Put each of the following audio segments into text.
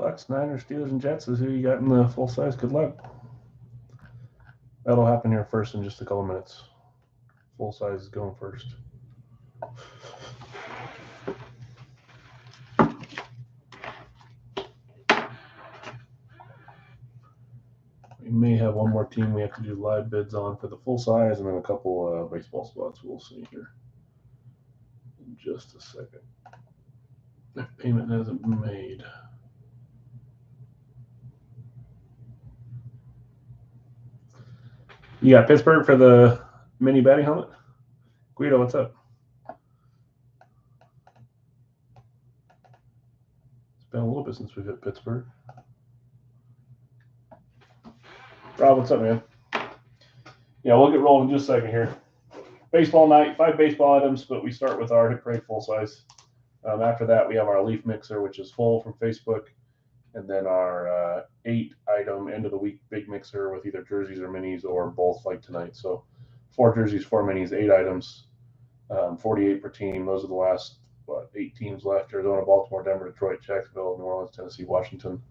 Bucks, Niners, Steelers, and Jets is who you got in the full size. Good luck. That'll happen here first in just a couple minutes. Full size is going first. We may have one more team we have to do live bids on for the full size, and then a couple baseball spots. We'll see here in just a second. If payment hasn't been made. You got Pittsburgh for the mini batting helmet? Guido, what's up? It's been a little bit since we've hit Pittsburgh. Rob, what's up, man? Yeah, we'll get rolling in just a second here. Baseball night, 5 baseball items, but we start with our Hit Parade full size. After that, we have our Leaf Mixer, which is full from Facebook, and then our 8-item end of the week big mixer with either jerseys or minis or both like tonight. So 4 jerseys, 4 minis, 8 items, 48 per team. Those are the last 8 teams left: Arizona, Baltimore, Denver, Detroit, Jacksonville, New Orleans, Tennessee, Washington.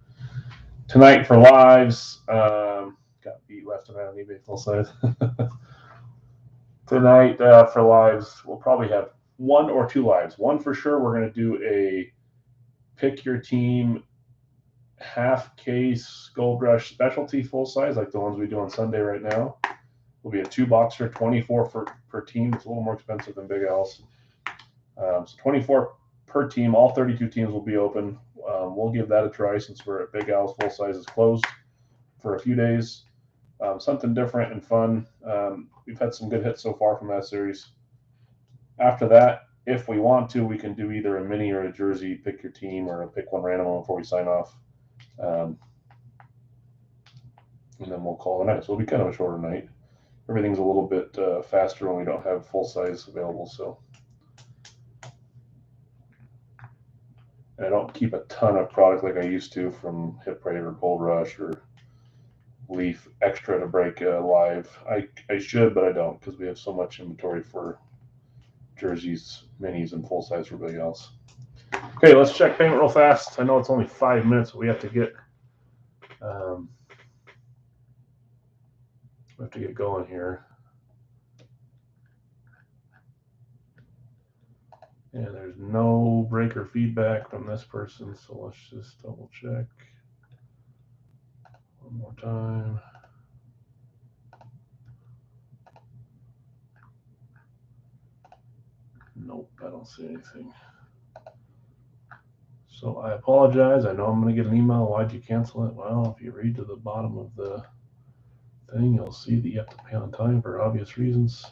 Tonight for lives, got beat left and right on eBay full size. Tonight for lives, we'll probably have 1 or 2 lives. One for sure, we're going to do a pick your team half case Gold Rush specialty full size, like the ones we do on Sunday right now. Will be a 2-boxer, 24 per team. It's a little more expensive than Big Al's. So 24 per team. All 32 teams will be open. We'll give that a try since we're at Big Al's full size is closed for a few days. Something different and fun. We've had some good hits so far from that series. After that, if we want to, we can do either a mini or a jersey, pick your team, or pick one random before we sign off. And then we'll call it a night. So it'll be kind of a shorter night. Everything's a little bit faster when we don't have full size available. So, and I don't keep a ton of product like I used to from Hit Parade or Gold Rush or Leaf Extra to break live. I should, but I don't because we have so much inventory for jerseys, minis, and full size for everybody else. Okay, let's check payment real fast. I know it's only 5 minutes, but we have to get going here. And there's no breaker feedback from this person, so let's just double check one more time. Nope, I don't see anything. So I apologize. I know I'm going to get an email. Why'd you cancel it? Well, if you read to the bottom of the thing, you'll see that you have to pay on time for obvious reasons.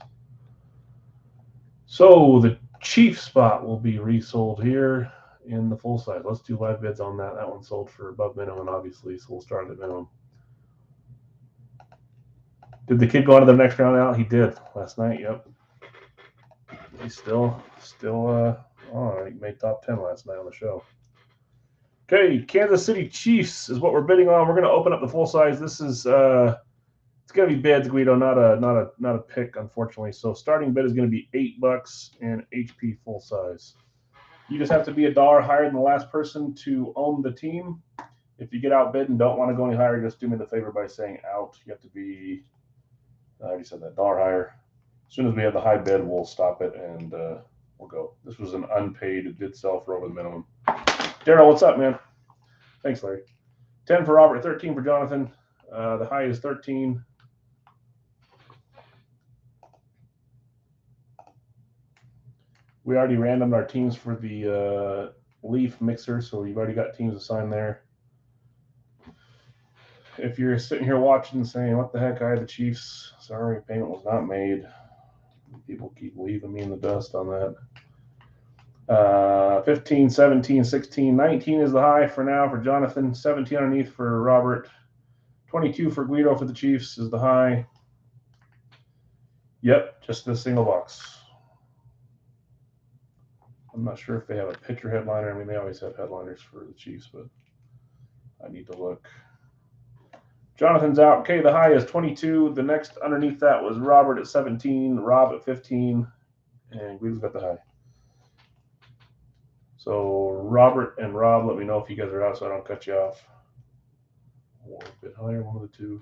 So the Chief spot will be resold here in the full size. Let's do live bids on that. That one sold for above minimum, obviously, so we'll start at minimum. Did the kid go on to the next round out? He did last night. Yep. He's still he made top 10 last night on the show. Okay, Kansas City Chiefs is what we're bidding on. We're going to open up the full size. This is it's going to be bids, Guido, not a pick, unfortunately. So starting bid is going to be $8 and HP full size. You just have to be $1 higher than the last person to own the team. If you get outbid and don't want to go any higher, just do me the favor by saying out. You have to be, I already said that, $1 higher. As soon as we have the high bid, we'll stop it and we'll go. This was an unpaid. It did sell for over the minimum. Daryl, what's up, man? Thanks, Larry. 10 for Robert, 13 for Jonathan. The high is 13. We already randomed our teams for the Leaf Mixer, so you've already got teams assigned there. If you're sitting here watching and saying, what the heck, I had the Chiefs. Sorry, payment was not made. People keep leaving me in the dust on that. 15, 17, 16, 19 is the high for now for Jonathan. 17 underneath for Robert. 22 for Guido for the Chiefs is the high. Yep, just this single box. I'm not sure if they have a picture headliner. I mean, they always have headliners for the Chiefs, but I need to look. Jonathan's out. Okay, the high is 22. The next underneath that was Robert at 17, Rob at 15, and Guido's got the high. So Robert and Rob, let me know if you guys are out so I don't cut you off. Or a bit higher, one of the two.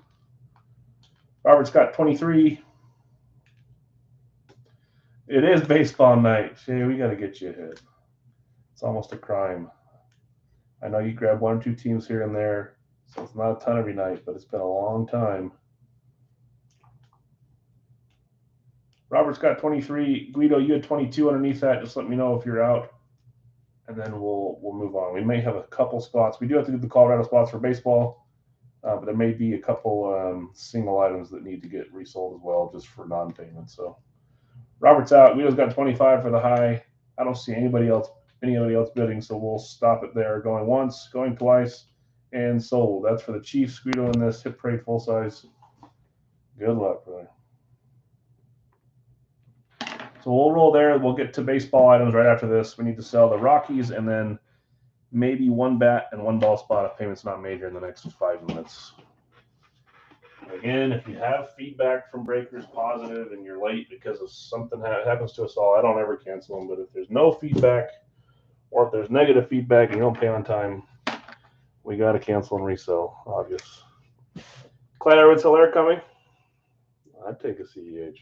Robert's got 23. It is baseball night. Shay, we got to get you a hit. It's almost a crime. I know you grab 1 or 2 teams here and there, so it's not a ton every night, but it's been a long time. Robert's got 23. Guido, you had 22 underneath that. Just let me know if you're out, and then we'll move on. We may have a couple spots. We do have to do the Colorado spots for baseball, but there may be a couple single items that need to get resold as well, just for non-payment. So Robert's out. Guido's got 25 for the high. I don't see anybody else bidding, so we'll stop it there. Going once, going twice, and sold. That's for the Chiefs. Guido in this hit parade full size. Good luck, brother. So we'll roll there. We'll get to baseball items right after this. We need to sell the Rockies and then maybe 1 bat and 1 ball spot if payment's not made here in the next 5 minutes. Again, if you have feedback from breakers positive and you're late because of something happens to us all, I don't ever cancel them. But if there's no feedback or if there's negative feedback and you don't pay on time, we got to cancel and resell, obvious. Clyde Edwards-Helaire coming. I'd take a CEH.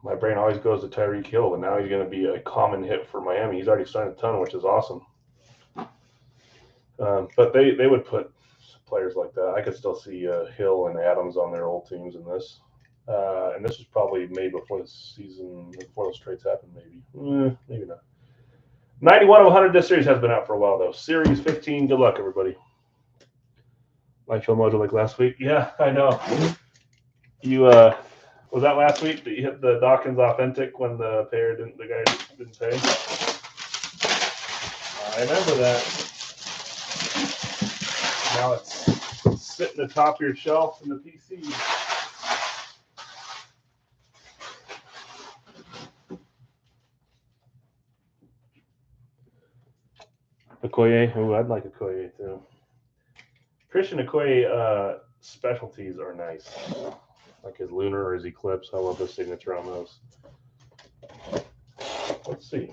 My brain always goes to Tyreek Hill, but now he's going to be a common hit for Miami. He's already signed a ton, which is awesome. But they would put players like that. I could still see Hill and Adams on their old teams in this. And this was probably made before the season, before those trades happened, maybe. Maybe not. 91 of 100. This series has been out for a while, though. Series 15. Good luck, everybody. Life Show Mojo like last week. Yeah, I know. You was that last week that you hit the Dawkins Authentic when the guy didn't pay? I remember that. Now it's sitting atop your shelf in the PC. Okoye. Oh, I'd like Okoye too. Christian Okoye specialties are nice. Like his Lunar or his Eclipse. I love the signature on those. Let's see.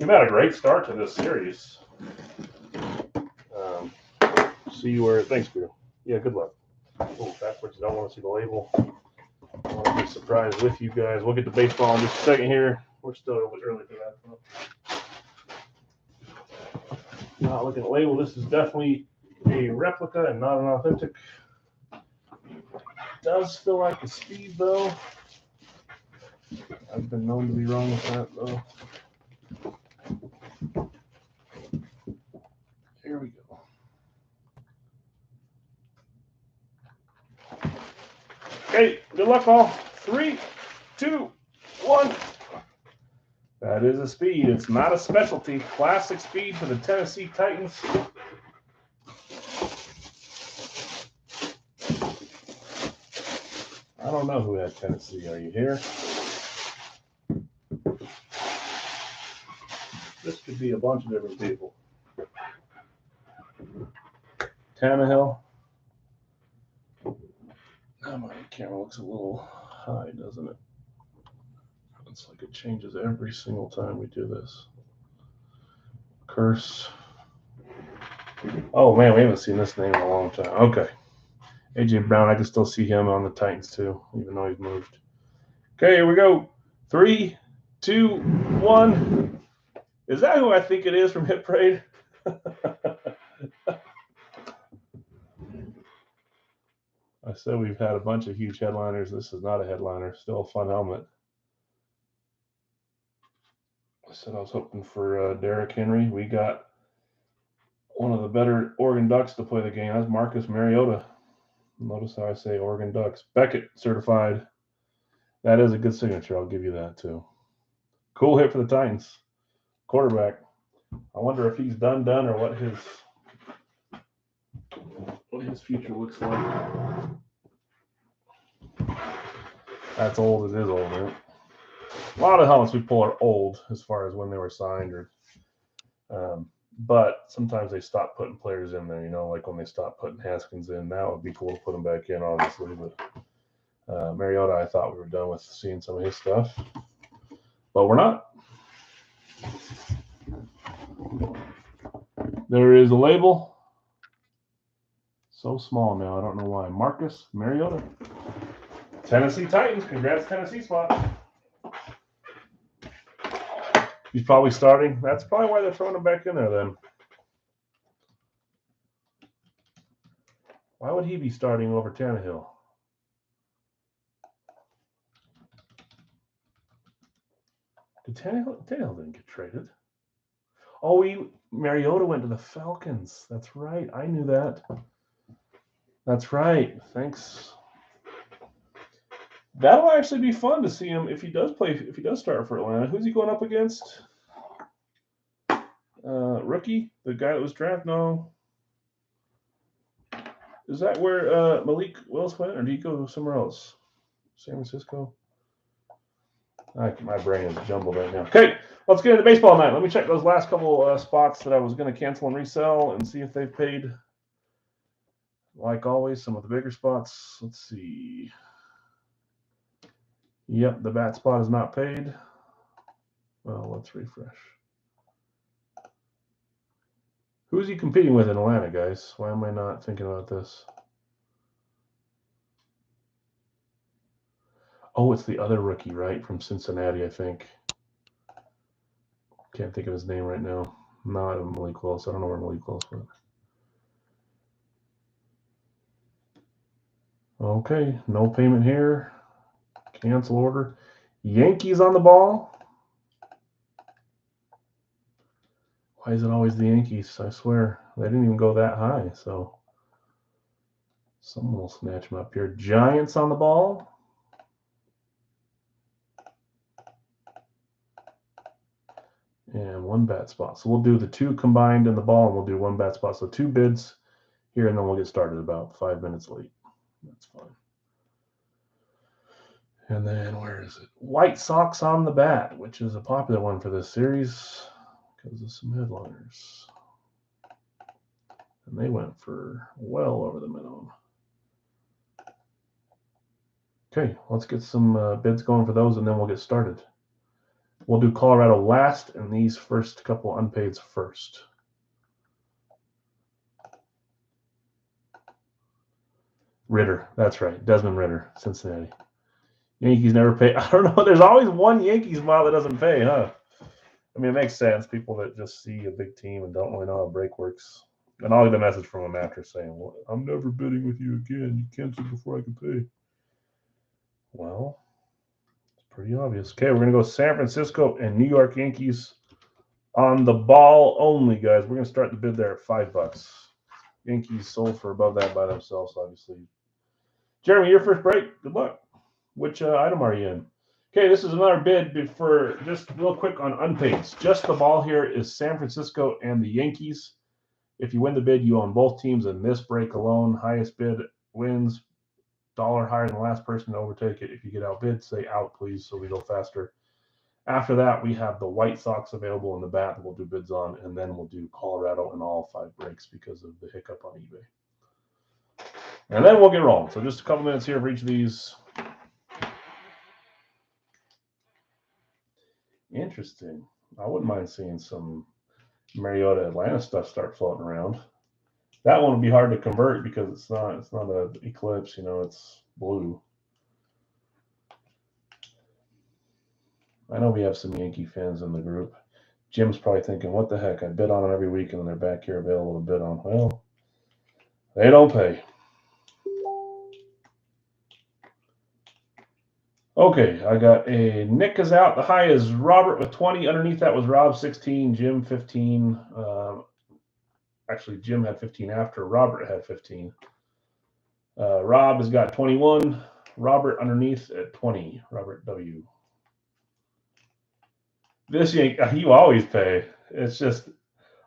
We've had a great start to this series. See where. Thanks, Peter. Yeah, good luck. Oh, backwards. Don't want to see the label. I want to be surprised with you guys. We'll get to baseball in just a second here. We're still a little bit early for that. Not looking at the label. This is definitely a replica and not an authentic. Does feel like a speed, though. I've been known to be wrong with that, though. Here we go. Okay, good luck, all. 3, 2, 1. That is a speed. It's not a specialty. Classic speed for the Tennessee Titans. I don't know who had Tennessee. Are you here? This could be a bunch of different people. Tannehill. Oh, my camera looks a little high, doesn't it? It's like it changes every single time we do this. Curse. Oh, man, we haven't seen this name in a long time. Okay. A.J. Brown, I can still see him on the Titans, too, even though he's moved. Okay, here we go. 3, 2, 1. Is that who I think it is from Hit Parade? I said we've had a bunch of huge headliners. This is not a headliner. Still a fun helmet. I said I was hoping for Derrick Henry. We got one of the better Oregon Ducks to play the game. That's Marcus Mariota. Notice how I say Oregon Ducks. Beckett certified. That is a good signature. I'll give you that too. Cool hit for the Titans. Quarterback. I wonder if he's done or what his future looks like. That's old. It is old, right? A lot of helmets we pull are old as far as when they were signed, but sometimes they stop putting players in there. You know, like when they stop putting Haskins in. That would be cool to put them back in, obviously. But Mariota, I thought we were done with seeing some of his stuff, but we're not. There is a label. So small now, I don't know why. Marcus Mariota. Tennessee Titans. Congrats, Tennessee spot. He's probably starting. That's probably why they're throwing him back in there then. Why would he be starting over Tannehill? Tannehill didn't get traded. Oh, Mariota went to the Falcons. That's right. I knew that. That's right. Thanks. That'll actually be fun to see him if he does start for Atlanta. Who's he going up against? Rookie? The guy that was drafted? No. Is that where Malik Willis went, or did he go somewhere else? San Francisco? My brain is jumbled right now. Okay, let's get into baseball night. Let me check those last couple spots that I was going to cancel and resell and see if they've paid. Like always, some of the bigger spots. Let's see. Yep, the bat spot is not paid. Well, let's refresh. Who's he competing with in Atlanta, guys? Why am I not thinking about this? Oh, it's the other rookie, right? From Cincinnati, I think. Can't think of his name right now. Not Malik Willis. I don't know where Malik Willis went. Okay, no payment here. Cancel order. Yankees on the ball. Why is it always the Yankees? I swear. They didn't even go that high, so someone will snatch them up here. Giants on the ball. And one bat spot. So we'll do the two combined in the ball, and we'll do one bat spot. So 2 bids here, and then we'll get started about 5 minutes late. That's fine. And then where is it? White Sox on the bat, which is a popular one for this series because of some headliners. And they went for well over the minimum. Okay, let's get some bids going for those, and then we'll get started. We'll do Colorado last, and these first couple unpaids first. Ritter, that's right. Desmond Ritter, Cincinnati. Yankees never pay. I don't know. There's always one Yankees model that doesn't pay, huh? I mean, it makes sense. People that just see a big team and don't really know how a break works. And I'll get a message from a mattress saying, well, I'm never bidding with you again. You canceled before I can pay. Well, it's pretty obvious. Okay, we're going to go San Francisco and New York Yankees on the ball only, guys. We're going to start the bid there at $5. Yankees sold for above that by themselves, obviously. Jeremy, your first break. Good luck. Which item are you in? Okay, this is another bid for just real quick on unpaids. Just the ball here is San Francisco and the Yankees. If you win the bid, you own both teams in this break alone. Highest bid wins. $1 higher than the last person to overtake it. If you get outbid, say out, please, so we go faster. After that, we have the White Sox available in the bat that we'll do bids on, and then we'll do Colorado in all 5 breaks because of the hiccup on eBay. And then we'll get rolling. So just a couple minutes here for each of these. Interesting. I wouldn't mind seeing some Mariota Atlanta stuff start floating around. That one would be hard to convert because it's not an eclipse, it's blue. I know we have some Yankee fans in the group. Jim's probably thinking, what the heck? I bid on them every week and then they're back here available to bid on. Well, they don't pay. Okay, I got a Nick is out. The high is Robert with 20. Underneath that was Rob 16, Jim 15. Actually, Jim had 15 after. Robert had 15. Rob has got 21. Robert underneath at 20. Robert W. This you always pay. It's just,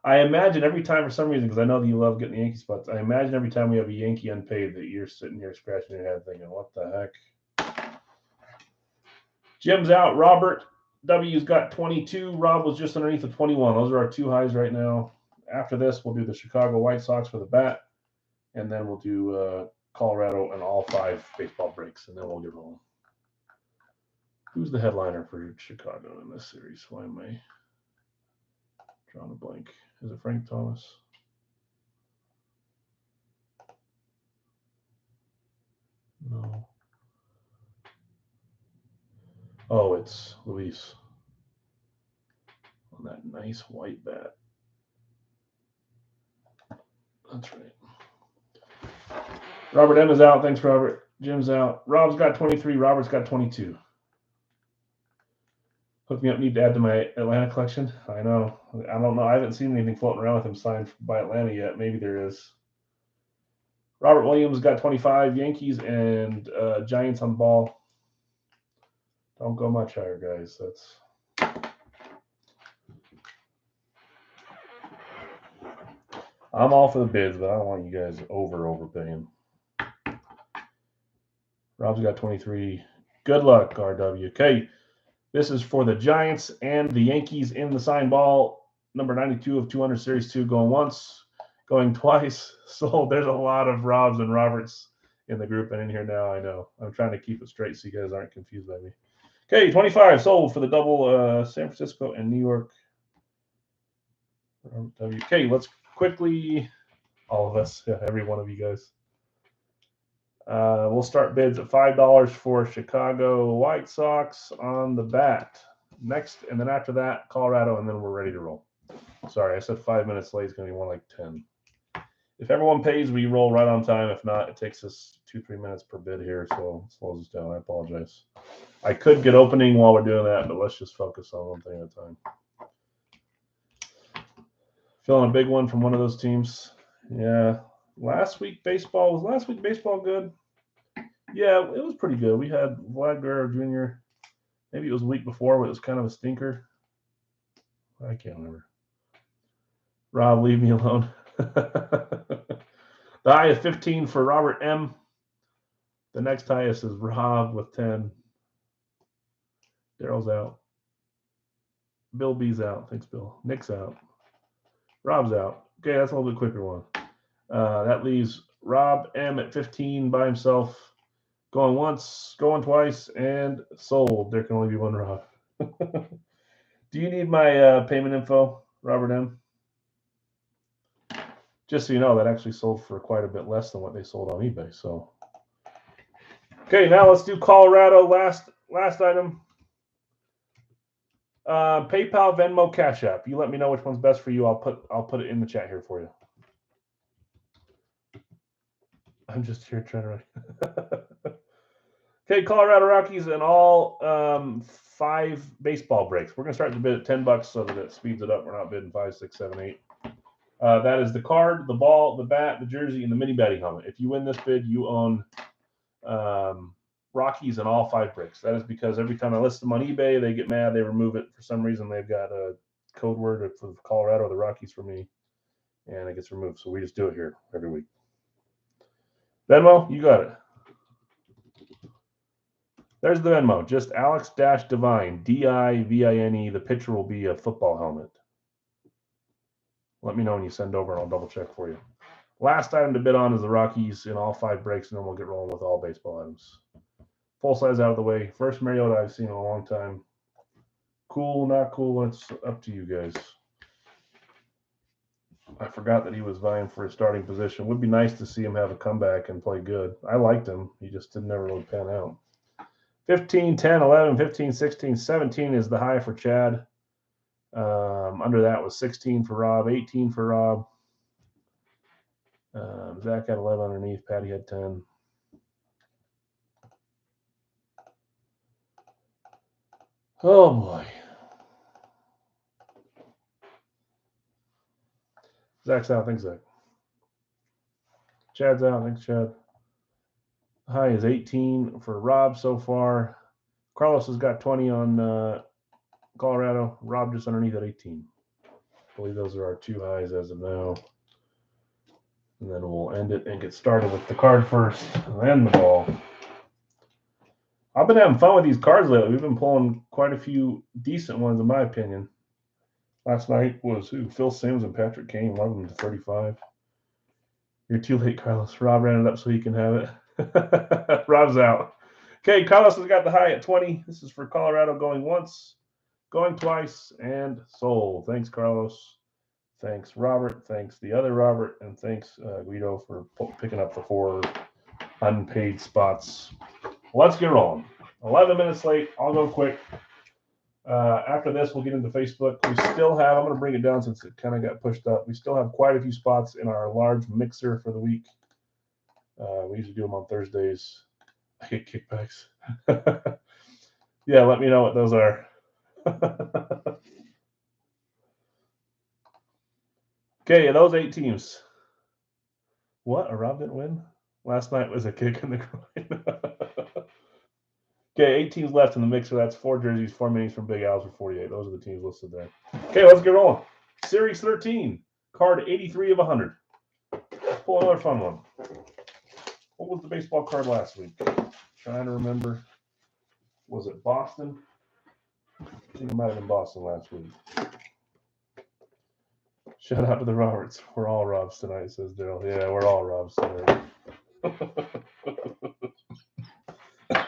I imagine every time for some reason, because I know that you love getting the Yankee spots, I imagine every time we have a Yankee unpaid that you're sitting here scratching your head thinking, what the heck? Jim's out. Robert W's got 22. Rob was just underneath the 21. Those are our 2 highs right now. After this, we'll do the Chicago White Sox for the bat, and then we'll do Colorado and all 5 baseball breaks, and then we'll get rolling. Who's the headliner for Chicago in this series? Why am I drawing a blank? Is it Frank Thomas? Oh, it's Luis on that nice white bat. That's right. Robert M is out. Thanks, Robert. Jim's out. Rob's got 23. Robert's got 22. Hook me up. Need to add to my Atlanta collection. I know. I don't know. I haven't seen anything floating around with him signed by Atlanta yet. Maybe there is. Robert Williams got 25. Yankees and Giants on the ball. Don't go much higher, guys. I'm all for the bids, but I don't want you guys overpaying. Rob's got 23. Good luck, RW. Okay, this is for the Giants and the Yankees in the sign ball. Number 92 of 200 Series 2 going once, going twice. So there's a lot of Robs and Roberts in the group and in here now. I know. I'm trying to keep it straight so you guys aren't confused by me. Okay, 25 sold for the double San Francisco and New York. Okay, let's quickly, all of us, every one of you guys. We'll start bids at $5 for Chicago White Sox on the bat. Next, and then after that, Colorado, and then we're ready to roll. Sorry, I said 5 minutes late. It's going to be more like 10. If everyone pays, we roll right on time. If not, it takes us 2-3 minutes per bid here, so it slows us down. I apologize. I could get opening while we're doing that, but let's just focus on one thing at a time. Feeling a big one from one of those teams. Yeah. Last week baseball good? Yeah, it was pretty good. We had Vlad Guerrero Jr. Maybe it was a week before, but it was kind of a stinker. I can't remember. Rob, leave me alone. The high is 15 for Robert M. The next highest is Rob with 10. Daryl's out. Bill B's out. Thanks, Bill. Nick's out. Rob's out. Okay, that's a little bit quicker one. That leaves Rob M at 15 by himself. Going once, going twice, and sold. There can only be one Rob. Do you need my payment info, Robert M? Just so you know, that actually sold for quite a bit less than what they sold on eBay. So, okay, now let's do Colorado. Last item. PayPal, Venmo, Cash App. You let me know which one's best for you. I'll put it in the chat here for you. I'm just here trying to write. Okay, Colorado Rockies and all 5 baseball breaks. We're gonna start the bid at $10 so that it speeds it up. We're not bidding 5, 6, 7, 8. That is the card, the ball, the bat, the jersey, and the mini batting helmet. If you win this bid, you own Rockies and all 5 breaks. That is because every time I list them on eBay, they get mad, they remove it. For some reason, they've got a code word for Colorado or the Rockies for me, and it gets removed. So we just do it here every week. Venmo, you got it. There's the Venmo. Just Alex-Divine, D-I-V-I-N-E. The picture will be a football helmet. Let me know when you send over, and I'll double check for you. Last item to bid on is the Rockies in all 5 breaks, and then we'll get rolling with all baseball items. Full size out of the way. First Mariota I've seen in a long time. Cool, not cool, it's up to you guys. I forgot that he was vying for a starting position. Would be nice to see him have a comeback and play good. I liked him. He just didn't never really pan out. 15, 10, 11, 15, 16, 17 is the high for Chad. Under that was 16 for Rob, 18 for Rob. Zach had 11 underneath. Patty had 10. Oh, boy. Zach's out. Thanks, Zach. Chad's out. Thanks, Chad. High is 18 for Rob so far. Carlos has got 20 on Colorado. Rob just underneath at 18. I believe those are our 2 highs as of now. And then we'll end it and get started with the card first, and then the ball. I've been having fun with these cards lately. We've been pulling quite a few decent ones, in my opinion. Last night was Phil Simms and Patrick Kane, 11 to 35. You're too late, Carlos. Rob ran it up so he can have it. Rob's out. Okay, Carlos has got the high at 20. This is for Colorado going once, going twice, and sold. Thanks, Carlos. Thanks, Robert. Thanks, the other Robert. And thanks, Guido, for picking up the 4 unpaid spots. Let's get rolling. 11 minutes late. I'll go quick. After this, we'll get into Facebook. We still have, I'm going to bring it down since it kind of got pushed up. We still have quite a few spots in our large mixer for the week. We usually do them on Thursdays. I hate kickbacks. Yeah, let me know what those are. Okay, those 8 teams. What? A Rob didn't win? Last night was a kick in the groin. Okay, 8 teams left in the mixer. That's 4 jerseys, 4 minis from Big Al's for 48. Those are the teams listed there. Okay, let's get rolling. Series 13, card 83 of 100. Let's pull another fun one. What was the baseball card last week? Trying to remember. Was it Boston? I think it might have been Boston last week. Shout out to the Roberts. We're all Robs tonight, says Daryl. Yeah, we're all Robs tonight.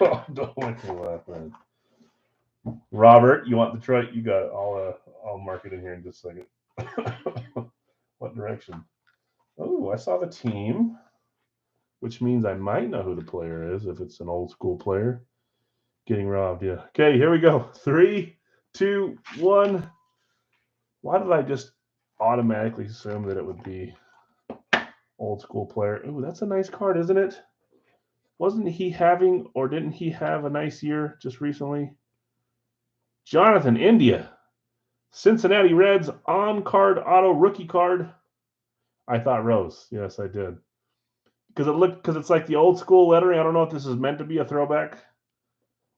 Oh, don't make me laugh, man. Robert, you want Detroit? You got it. I'll mark it in here in just a second. What direction? Oh, I saw the team, which means I might know who the player is if it's an old school player. Getting robbed, yeah. Okay, here we go. 3, 2, 1. Why did I just automatically assume that it would be old school player? Ooh, that's a nice card, isn't it? Wasn't he having, or didn't he have a nice year just recently? Jonathan India, Cincinnati Reds on-card auto rookie card. I thought Rose. Yes, I did. Because it's like the old school lettering. I don't know if this is meant to be a throwback.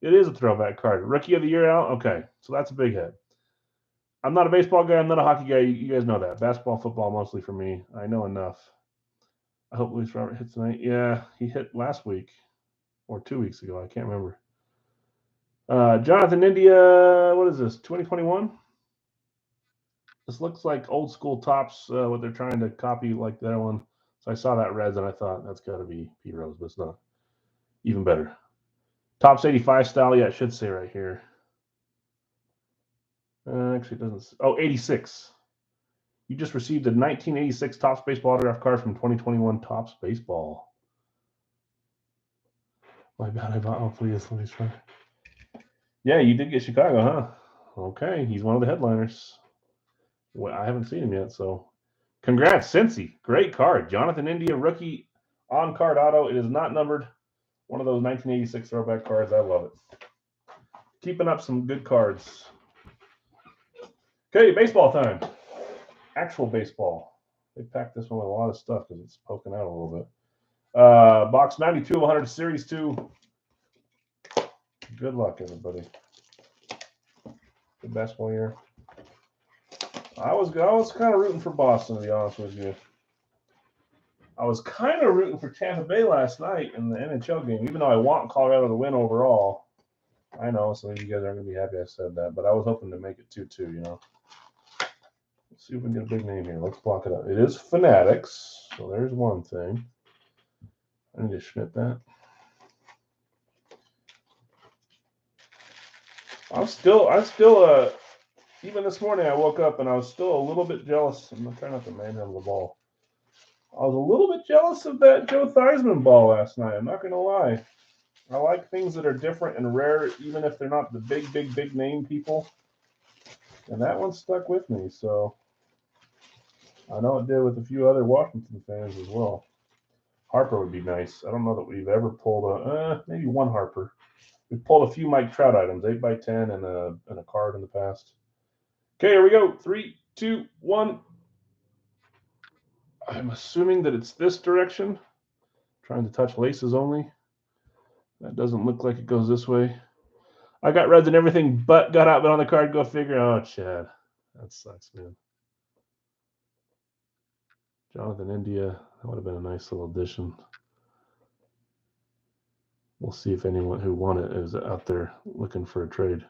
It is a throwback card. Rookie of the year out. Okay, so that's a big hit. I'm not a baseball guy. I'm not a hockey guy. You guys know that. Basketball, football, mostly for me. I know enough. I hope Luis Robert hits tonight. Yeah, he hit last week or 2 weeks ago. I can't remember. Jonathan India. What is this? 2021. This looks like old school tops. What they're trying to copy, like that one. So I saw that Reds and I thought that's got to be P Rose, but it's not. Even better. Tops 85 style. Yeah, it should say right here. Actually, it doesn't. Oh, 86. You just received a 1986 Topps Baseball autograph card from 2021 Topps Baseball. My bad, I bought. Oh, please, let me try. Yeah, you did get Chicago, huh? Okay, he's one of the headliners. Well, I haven't seen him yet, so congrats, Cincy. Great card. Jonathan India, rookie on-card auto. It is not numbered. One of those 1986 throwback cards. I love it. Keeping up some good cards. Okay, baseball time. Actual baseball. They packed this one with a lot of stuff because it's poking out a little bit. Box 92 of 100, Series 2. Good luck, everybody. Good basketball year. I was kind of rooting for Boston, to be honest with you. I was kind of rooting for Tampa Bay last night in the NHL game, even though I want Colorado to win overall. I know some of you guys aren't going to be happy I said that, but I was hoping to make it 2-2, you know. Let's see if we can get a big name here. Let's block it up. It is Fanatics, so there's one thing. I need to Schmidt that. I'm still, even this morning I woke up and I was still a little bit jealous. I'm trying not to manhandle the ball. I was a little bit jealous of that Joe Theismann ball last night. I'm not going to lie. I like things that are different and rare, even if they're not the big name people. And that one stuck with me, so I know it did with a few other Washington fans as well. Harper would be nice. I don't know that we've ever pulled maybe one Harper. We've pulled a few Mike Trout items, 8x10 and a card in the past. Okay, here we go. 3, 2, 1. I'm assuming that it's this direction. Trying to touch laces only. That doesn't look like it goes this way. I got Reds and everything but got out, but on the card, go figure. Oh, Chad. That sucks, man. Jonathan India. That would have been a nice little addition. We'll see if anyone who won it is out there looking for a trade.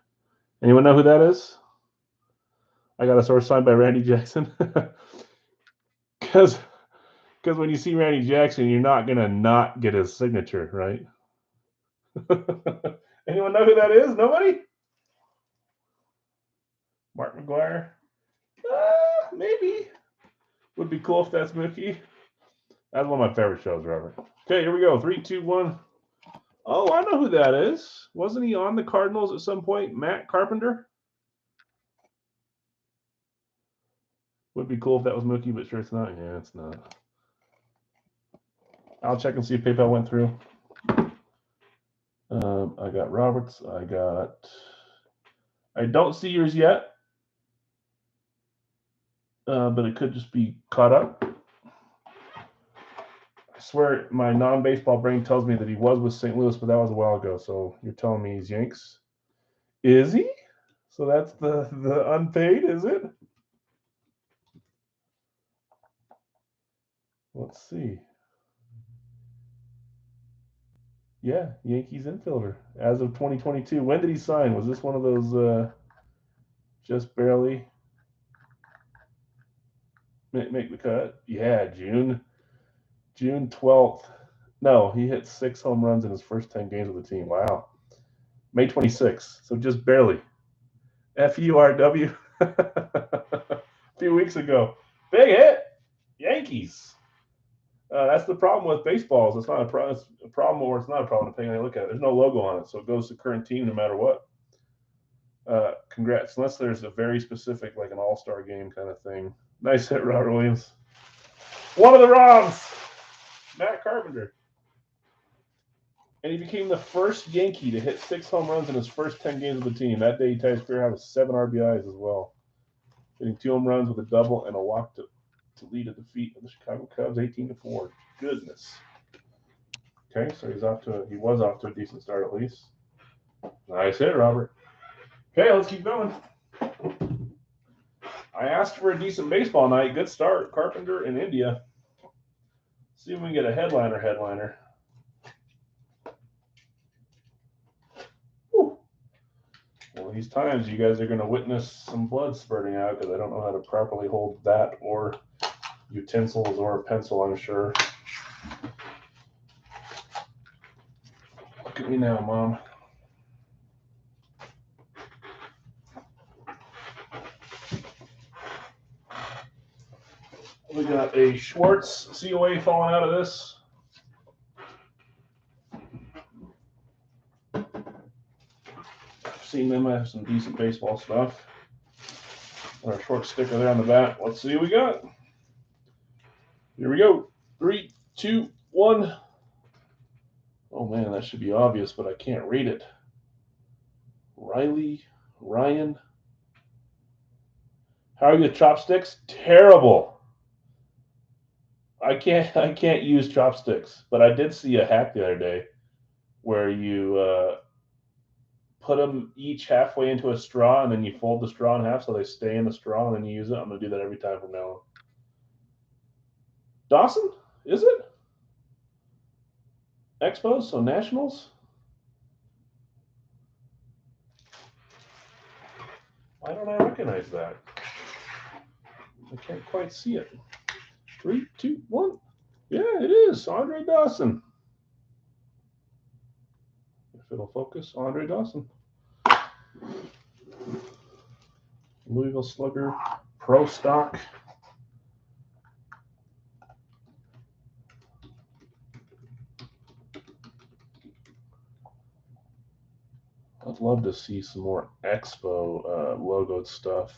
Anyone know who that is? I got a source signed by Randy Jackson. Because when you see Randy Jackson, you're not going to not get his signature, right? Anyone know who that is? Nobody? Mark McGuire? Maybe. Would be cool if that's Mookie. That's one of my favorite shows, Robert. Okay, here we go. 3, 2, 1. Oh, I know who that is. Wasn't he on the Cardinals at some point? Matt Carpenter? Would be cool if that was Mookie, but sure it's not. Yeah, it's not. I'll check and see if PayPal went through. I got Roberts. I don't see yours yet, but it could just be caught up. I swear my non-baseball brain tells me that he was with St. Louis, but that was a while ago. So you're telling me he's Yanks? Is he? So that's the unpaid, is it? Let's see. Yeah, Yankees infielder as of 2022. When did he sign? Was this one of those just barely make the cut? Yeah, June 12th. No, he hit 6 home runs in his first 10 games with the team. Wow. May 26th, so just barely. FURW. A few weeks ago. Big hit. Yankees. That's the problem with baseballs. It's not a problem. It's a problem, or it's not a problem depending on how you look at it. There's no logo on it, so it goes to current team no matter what. Congrats, unless there's a very specific, like an all-star game kind of thing. Nice hit, Robert Williams. One of the Robs, Matt Carpenter. And he became the first Yankee to hit 6 home runs in his first 10 games with the team. That day, he tied his career high with 7 RBIs as well, hitting 2 home runs with a double and a walk to lead a defeat of the Chicago Cubs 18-4. Goodness. Okay, so he was off to a decent start at least. Nice hit, Robert. Okay, let's keep going. I asked for a decent baseball night. Good start. Carpenter in India. See if we can get a headliner. Whew. Well, these times you guys are going to witness some blood spurting out because I don't know how to properly hold that or utensils or a pencil, I'm sure. Look at me now, Mom. We got a Schwartz COA falling out of this. I've seen them have some decent baseball stuff. Our short sticker there on the bat. Let's see what we got. Here we go. 3, 2, 1. Oh man, that should be obvious, but I can't read it. Ryan. How are your chopsticks? Terrible. I can't use chopsticks, but I did see a hack the other day where you put them each halfway into a straw and then you fold the straw in half so they stay in the straw and then you use it. I'm going to do that every time from now on. Dawson? Is it? Expos? So Nationals? Why don't I recognize that? I can't quite see it. 3, 2, 1. Yeah, it is. Andre Dawson. If it'll focus, Andre Dawson. Louisville Slugger, Pro Stock. I'd love to see some more Expo logoed stuff.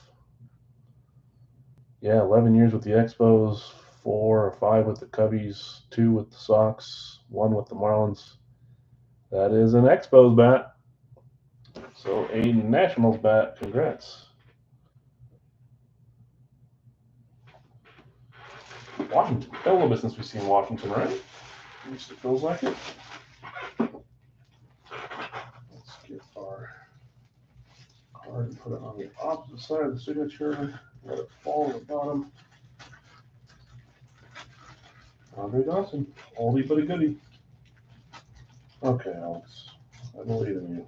Yeah, 11 years with the Expos, 4 or 5 with the Cubbies, 2 with the Sox, 1 with the Marlins. That is an Expos bat. So a Nationals bat. Congrats. Washington. Been a little bit since we've seen Washington, right? At least it feels like it. Let's get our card and put it on the opposite side of the signature. Let it fall at the bottom. Andre Dawson. Oldie but a goodie. Okay, Alex. I believe in you.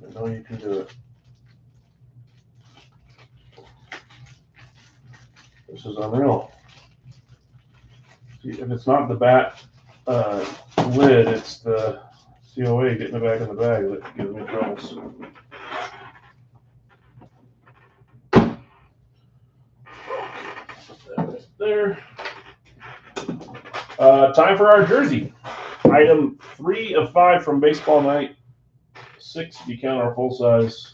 I know you can do it. This is unreal. See, if it's not the bat lid, it's the COA getting it back in the bag that gives me troubles. Put that right there. Time for our jersey. Item 3 of 5 from Baseball Night. 6 if you count our full size.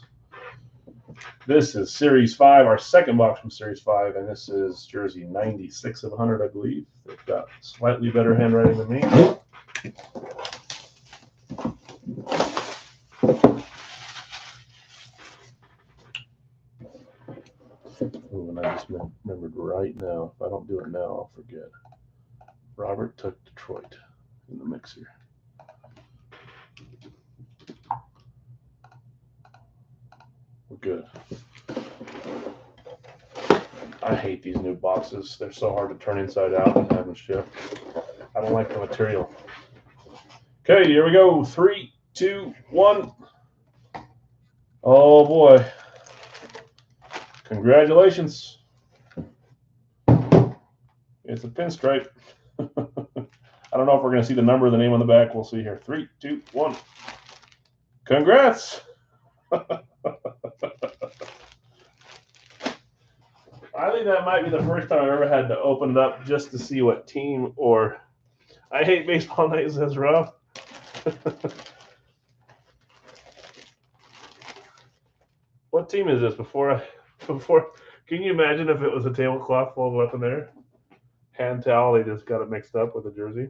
This is Series 5, our second box from Series 5, and this is jersey 96 of 100, I believe. They've got slightly better handwriting than me. Ooh, and I just remembered right now, if I don't do it now, I'll forget. Robert took Detroit in the mix here. We're good. I hate these new boxes. They're so hard to turn inside out and have them shipped. I don't like the material. Okay, here we go. 3, 2, 1. Oh boy. Congratulations. It's a pinstripe. I don't know if we're going to see the number of the name on the back. We'll see here. 3, 2, 1. Congrats. I think that might be the first time I've ever had to open it up just to see what team or I hate Baseball Night says Rob. What team is this? Before can you imagine if it was a tablecloth full of weapon there? Hand towel, they just got it mixed up with the jersey.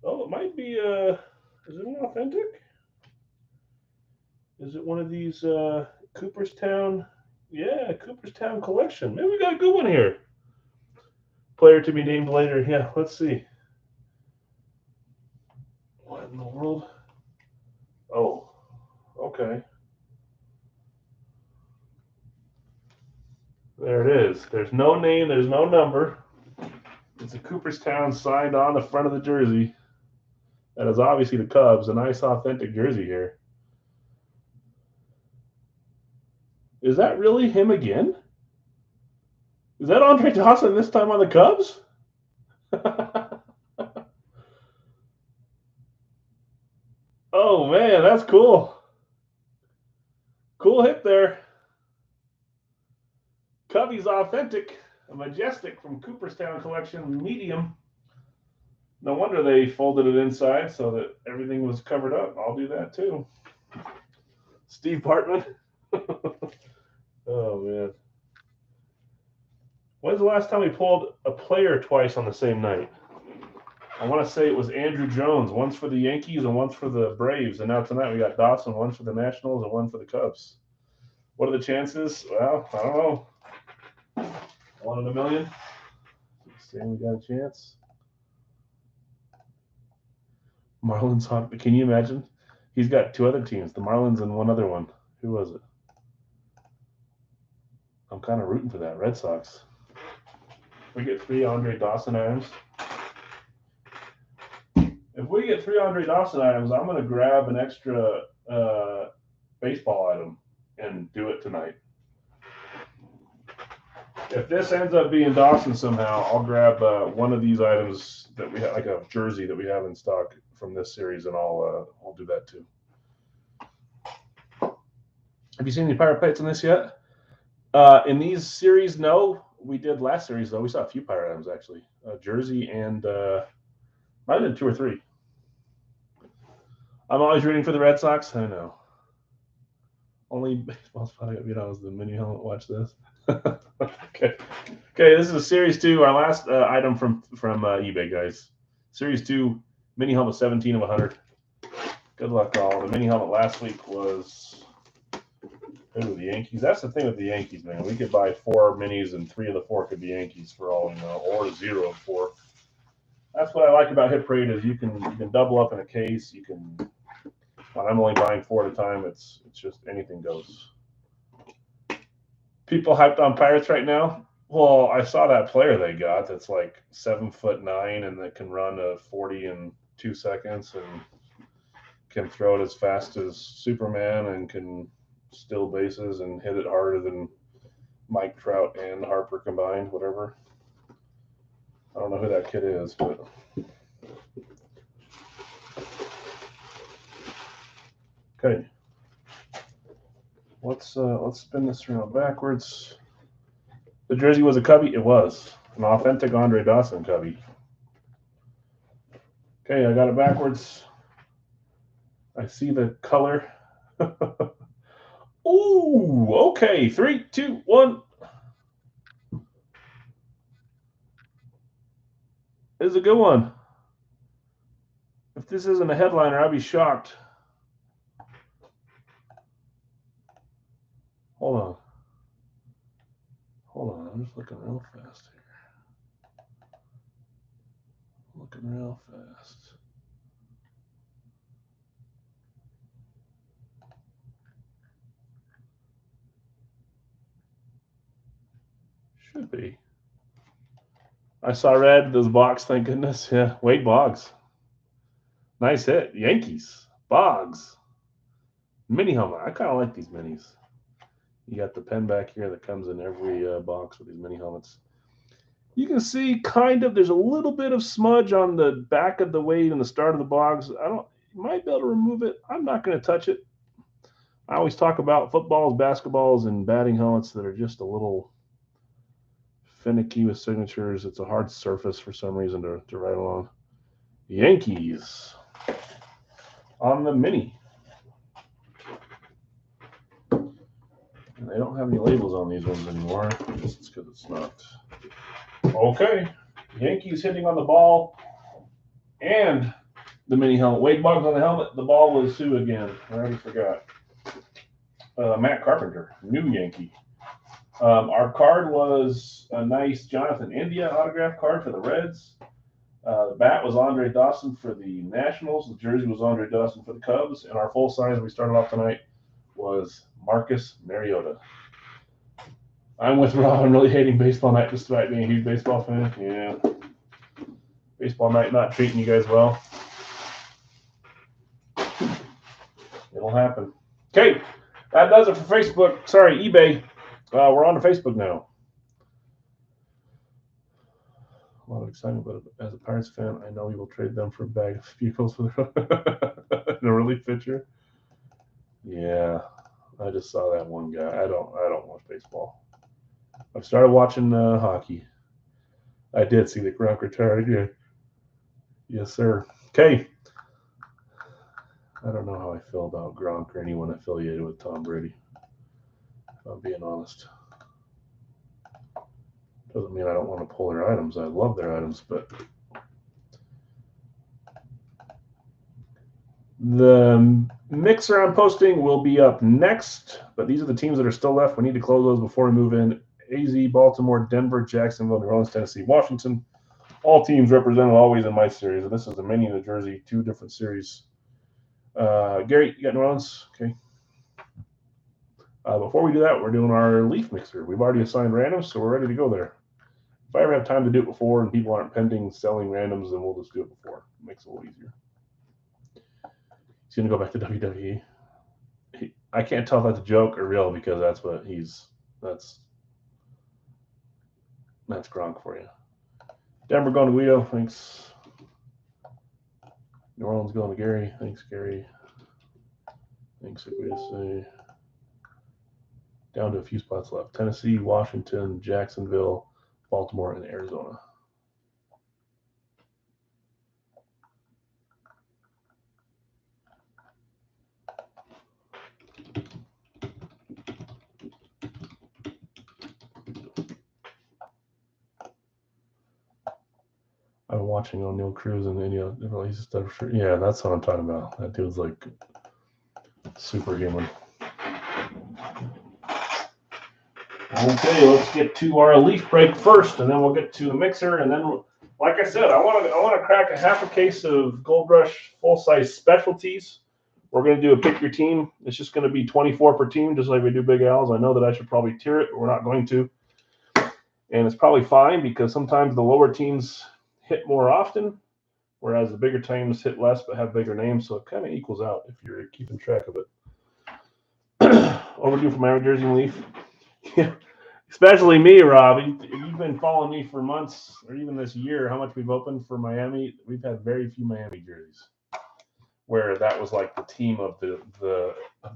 Oh, it might be is it an authentic? Is it one of these Cooperstown? Yeah, Cooperstown collection. Maybe we got a good one here. Player to be named later. Yeah, let's see. What in the world? Oh, okay. There it is. There's no name. There's no number. It's a Cooperstown signed on the front of the jersey. That is obviously the Cubs. A nice, authentic jersey here. Is that really him again? Is that Andre Dawson this time on the Cubs? Oh, man, that's cool. Cool hit there. Cubbies authentic, a majestic from Cooperstown collection, medium. No wonder they folded it inside so that everything was covered up. I'll do that too. Steve Bartman. Oh, man. When's the last time we pulled a player twice on the same night? I want to say it was Andrew Jones, once for the Yankees and once for the Braves. And now tonight we got Dawson, one for the Nationals and one for the Cubs. What are the chances? Well, I don't know. 1 in a million. Saying we got a chance. Marlins Hawk. Can you imagine? He's got 2 other teams, the Marlins and one other one. Who was it? I'm kind of rooting for that. Red Sox. We get 3 Andre Dawson items. If we get 3 Andre Dawson items, I'm going to grab an extra baseball item and do it tonight. If this ends up being Dawson somehow, I'll grab one of these items that we have, like a jersey that we have in stock from this series, and I'll do that too. Have you seen any Pirate Plates in this yet? In these series, no. We did last series though. We saw a few Pirate items actually, jersey and might have been 2 or 3. I'm always rooting for the Red Sox. I know. Only baseball spot I got beat on was the mini helmet. Watch this. Okay, this is Series 2, our last item from eBay, guys. Series 2, mini helmet 17 of 100. Good luck, all. The mini helmet last week was the Yankees. That's the thing with the Yankees, man. We could buy 4 minis, and 3 of the 4 could be Yankees for all we know, or 0 of 4. That's what I like about Hit Parade is you can double up in a case. You can. When I'm only buying 4 at a time, it's just anything goes. People hyped on Pirates right now. Well, I saw that player they got that's like 7'9" and that can run a 40 in 2 seconds and can throw it as fast as Superman and can steal bases and hit it harder than Mike Trout and Harper combined, whatever. I don't know who that kid is, but okay. Let's spin this around backwards. The jersey was a Cubby. It was an authentic Andre Dawson Cubby. Okay, I got it backwards. I see the color. Ooh, okay. 3, 2, 1. This is a good one. If this isn't a headliner, I'd be shocked. Hold on. Hold on. I'm just looking real fast here. Looking real fast. Should be. I saw red. Those Boggs, thank goodness. Yeah, Wade Boggs. Nice hit. Yankees. Boggs. Mini helmet. I kind of like these minis. You got the pen back here that comes in every box with these mini helmets. You can see kind of there's a little bit of smudge on the back of the Wade and the start of the Boggs. You might be able to remove it. I'm not going to touch it. I always talk about footballs, basketballs, and batting helmets that are just a little finicky with signatures. It's a hard surface for some reason to write along. Yankees on the mini. And they don't have any labels on these ones anymore. Just because it's not. Okay. Yankees hitting on the ball and the mini helmet. Wade Boggs on the helmet. The ball was who again? I already forgot. Matt Carpenter, new Yankee. Our card was a nice Jonathan India autograph card for the Reds. The bat was Andre Dawson for the Nationals. The jersey was Andre Dawson for the Cubs. And our full size we started off tonight was Marcus Mariota. I'm with Rob. I'm really hating baseball night despite being a huge baseball fan. Yeah. Baseball night not treating you guys well. It'll happen. Okay. That does it for Facebook. Sorry, eBay. We're on to Facebook now. A lot of excitement, but as a Pirates fan, I know we will trade them for a bag of vehicles for the relief pitcher. Yeah, I just saw that one guy. I don't watch baseball. I've started watching hockey. I did see the Gronk retired again. Yes, sir. Okay. I don't know how I feel about Gronk or anyone affiliated with Tom Brady, if I'm being honest. Doesn't mean I don't want to pull their items. I love their items, but the mixer I'm posting will be up next, but these are the teams that are still left. We need to close those before we move in. AZ, Baltimore, Denver, Jacksonville, New Orleans, Tennessee, Washington. All teams represented always in my series. And this is the mini New Jersey, 2 different series. Gary, you got New Orleans? Okay. Before we do that, we're doing our leaf mixer. We've already assigned randoms, so we're ready to go there. If I ever have time to do it before and people aren't pending selling randoms, then we'll just do it before. It makes it a little easier. He's going to go back to WWE. I can't tell if that's a joke or real because that's what that's Gronk for you. Denver going to Guido. Thanks. New Orleans going to Gary. Thanks, Gary. Thanks, say. Down to a few spots left. Tennessee, Washington, Jacksonville, Baltimore, and Arizona. I've been watching O'Neal Cruz and India release stuff. Yeah, that's what I'm talking about. That dude's like superhuman. Okay, let's get to our leaf break first, and then we'll get to the mixer, and then, like I said, I want to crack a half a case of Gold Rush full size specialties. We're going to do a pick your team. It's just going to be 24 per team, just like we do Big Al's. I know that I should probably tier it, but we're not going to, and it's probably fine because sometimes the lower teams hit more often, whereas the bigger teams hit less but have bigger names, so it kind of equals out if you're keeping track of it. Overdue for Miami Jersey and Leaf. Yeah, especially me, Rob. You've been following me for months or even this year, how much we've opened for Miami. We've had very few Miami jerseys where that was like the team of the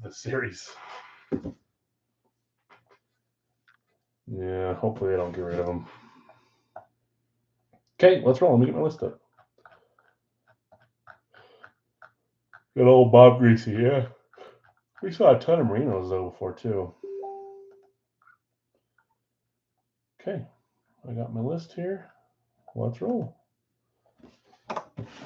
series. Yeah, hopefully they don't get rid of them. Okay, let's roll. Let me get my list up. Good old Bob Greasy, yeah. We saw a ton of Merinos though before too. Okay, I got my list here. Let's roll.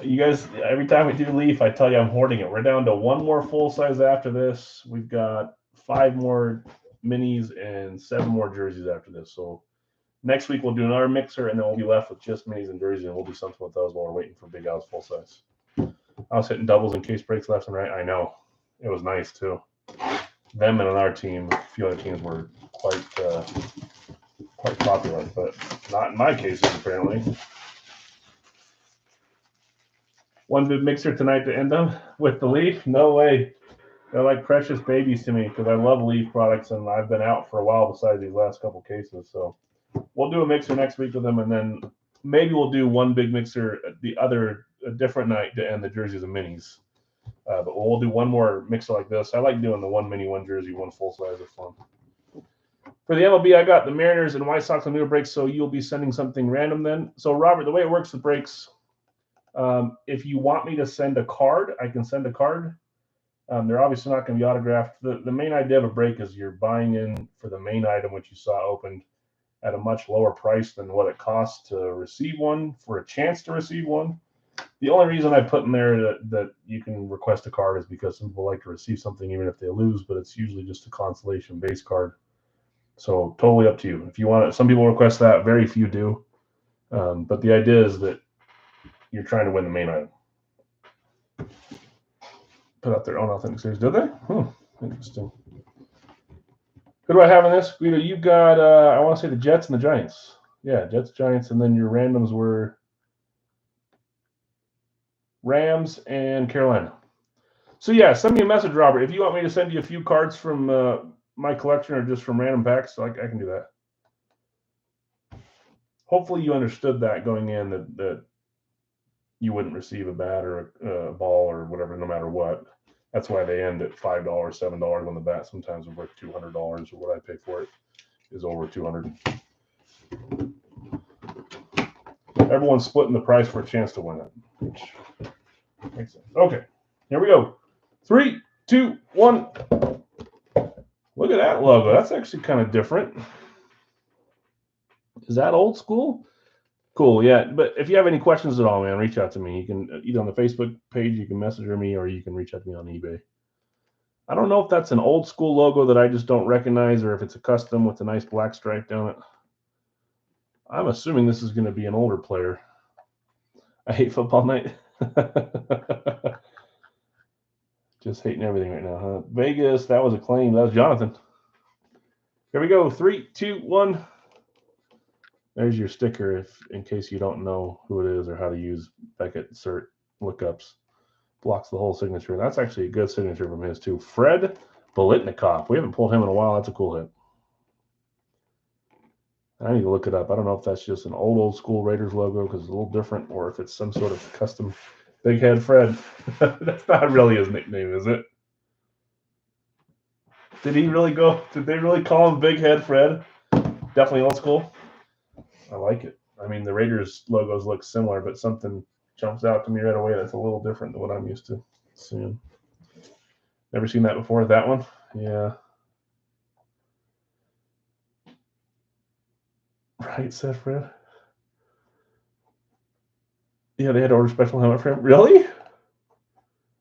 You guys, every time we do Leaf, I tell you I'm hoarding it. We're down to one more full size after this. We've got 5 more minis and 7 more jerseys after this. So next week we'll do another mixer, and then we'll be left with just minis and jerseys, and we'll do something with those while we're waiting for Big Al's full size. I was hitting doubles and case breaks left and right. I know. It was nice too. Them and our team, a few other teams were quite popular, but not in my cases apparently. One big mixer tonight to end them with the Leaf? No way. They're like precious babies to me because I love Leaf products, and I've been out for a while besides these last couple cases. So we'll do a mixer next week with them, and then maybe we'll do one big mixer a different night to end the jerseys and minis. But we'll do one more mixer like this. I like doing the one mini, one jersey, one full size. It's fun. For the MLB, I got the Mariners and White Sox on new breaks, so you'll be sending something random then. So, Robert, the way it works with breaks, if you want me to send a card, I can send a card. They're obviously not going to be autographed. The main idea of a break is you're buying in for the main item, which you saw opened at a much lower price than what it costs to receive one, for a chance to receive one. The only reason I put in there that you can request a card is because some people like to receive something even if they lose, but it's usually just a consolation base card. So totally up to you. If you want it, some people request that, very few do. But the idea is that you're trying to win the main item. Put out their own authentic series, did they? Interesting. Who do I have in this? Guido, you've got, I want to say the Jets and the Giants. Yeah, Jets, Giants, and then your randoms were Rams and Carolina. So, yeah, send me a message, Robert. If you want me to send you a few cards from my collection or just from random packs, I can do that. Hopefully you understood that going in, that you wouldn't receive a bat or a ball or whatever, no matter what. That's why they end at $5, $7 when the bat sometimes is worth $200, or what I pay for it is over $200. Everyone's splitting the price for a chance to win it, which makes sense. Okay, here we go. 3, 2, 1. Look at that logo. That's actually kind of different. Is that old school? Cool, yeah. But if you have any questions at all, man, reach out to me. You can either on the Facebook page, you can message me, or you can reach out to me on eBay. I don't know if that's an old school logo that I just don't recognize, or if it's a custom with a nice black stripe down it. I'm assuming this is going to be an older player. I hate football night. Just hating everything right now, huh? Vegas, that was a claim. That was Jonathan. Here we go. 3, 2, 1. There's your sticker in case you don't know who it is or how to use Beckett cert lookups. Blocks the whole signature. That's actually a good signature from his, too. Fred Bolitnikoff. We haven't pulled him in a while. That's a cool hit. I need to look it up. I don't know if that's just an old school Raiders logo because it's a little different, or if it's some sort of custom Big Head Fred. That's not really his nickname, is it? Did they really call him Big Head Fred? Definitely old school. I like it. I mean, the Raiders logos look similar, but something jumps out to me right away that's a little different than what I'm used to seeing. Never seen that before, that one? Yeah. Right, said Fred. Yeah, they had to order special helmet for him. Really?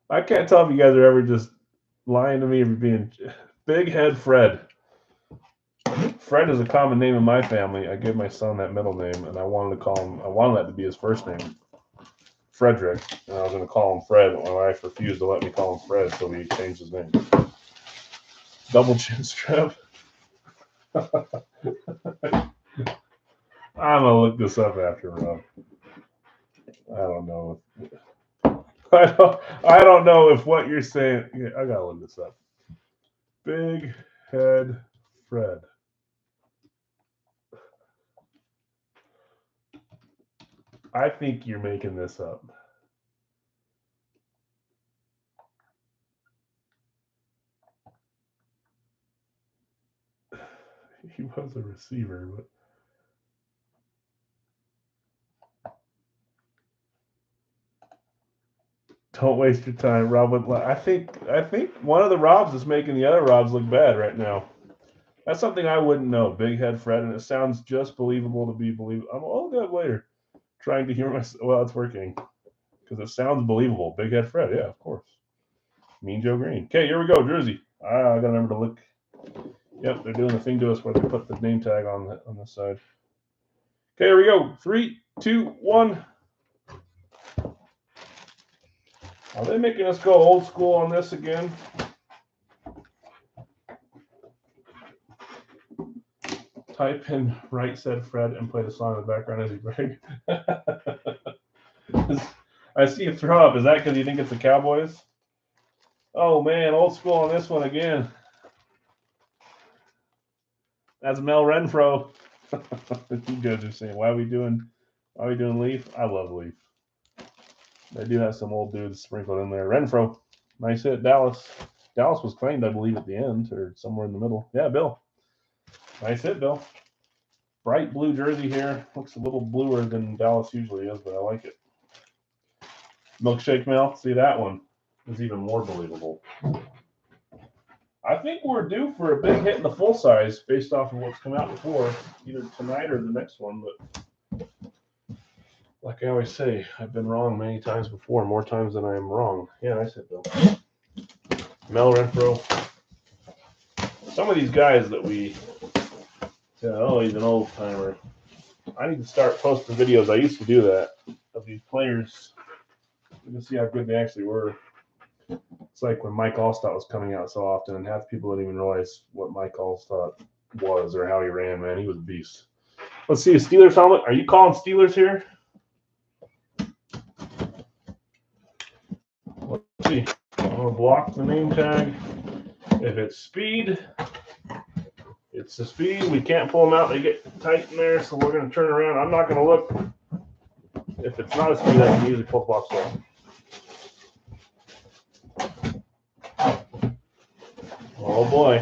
I can't tell if you guys are ever just lying to me or being Big Head Fred. Fred is a common name in my family. I gave my son that middle name, and I wanted that to be his first name, Frederick. And I was going to call him Fred, but my wife refused to let me call him Fred, so we changed his name. Double chin strap. I'm gonna look this up after, Rob. I don't know. I don't know if what you're saying. Yeah, I gotta look this up. Big Head Fred. I think you're making this up. He was a receiver, but Don't waste your time, Rob. I think one of the Robs is making the other Robs look bad right now. That's something I wouldn't know. Big Head Fred, and it sounds just believable to be believable. I'll do it later. Trying to hear myself. Well, it's working because it sounds believable. Big Head Fred, yeah, of course. Mean Joe Green. Okay, here we go. Jersey. I gotta remember to look. Yep, they're doing the thing to us where they put the name tag on the side. Okay, here we go. 3, 2, 1. Are they making us go old school on this again? Type in Right Said Fred and play the song in the background as you break. I see you throw up. Is that because you think it's the Cowboys? Oh, man, old school on this one again. That's Mel Renfro. You guys are saying, why are we doing Leaf? I love Leaf. They do have some old dudes sprinkled in there. Renfro, nice hit. Dallas was claimed, I believe, at the end or somewhere in the middle. Yeah, Bill. Nice hit, Bill. Bright blue jersey here. Looks a little bluer than Dallas usually is, but I like it. Milkshake Mel. See, that one is even more believable. I think we're due for a big hit in the full size based off of what's come out before, either tonight or the next one, but like I always say, I've been wrong many times before, more times than I am wrong. Yeah, I said Bill. Mel Renfro. Some of these guys that we say, oh, he's an old timer. I need to start posting videos. I used to do that of these players. You can see how good they actually were. It's like when Mike Allstott was coming out so often, and half the people didn't even realize what Mike Allstott was or how he ran, man. He was a beast. Let's see, a Steelers helmet. Are you calling Steelers here? Let's see. I'm going to block the name tag. If it's speed, it's the speed. We can't pull them out. They get tight in there, so we're going to turn around. I'm not going to look. If it's not a speed, I can usually pull box off. Oh, boy.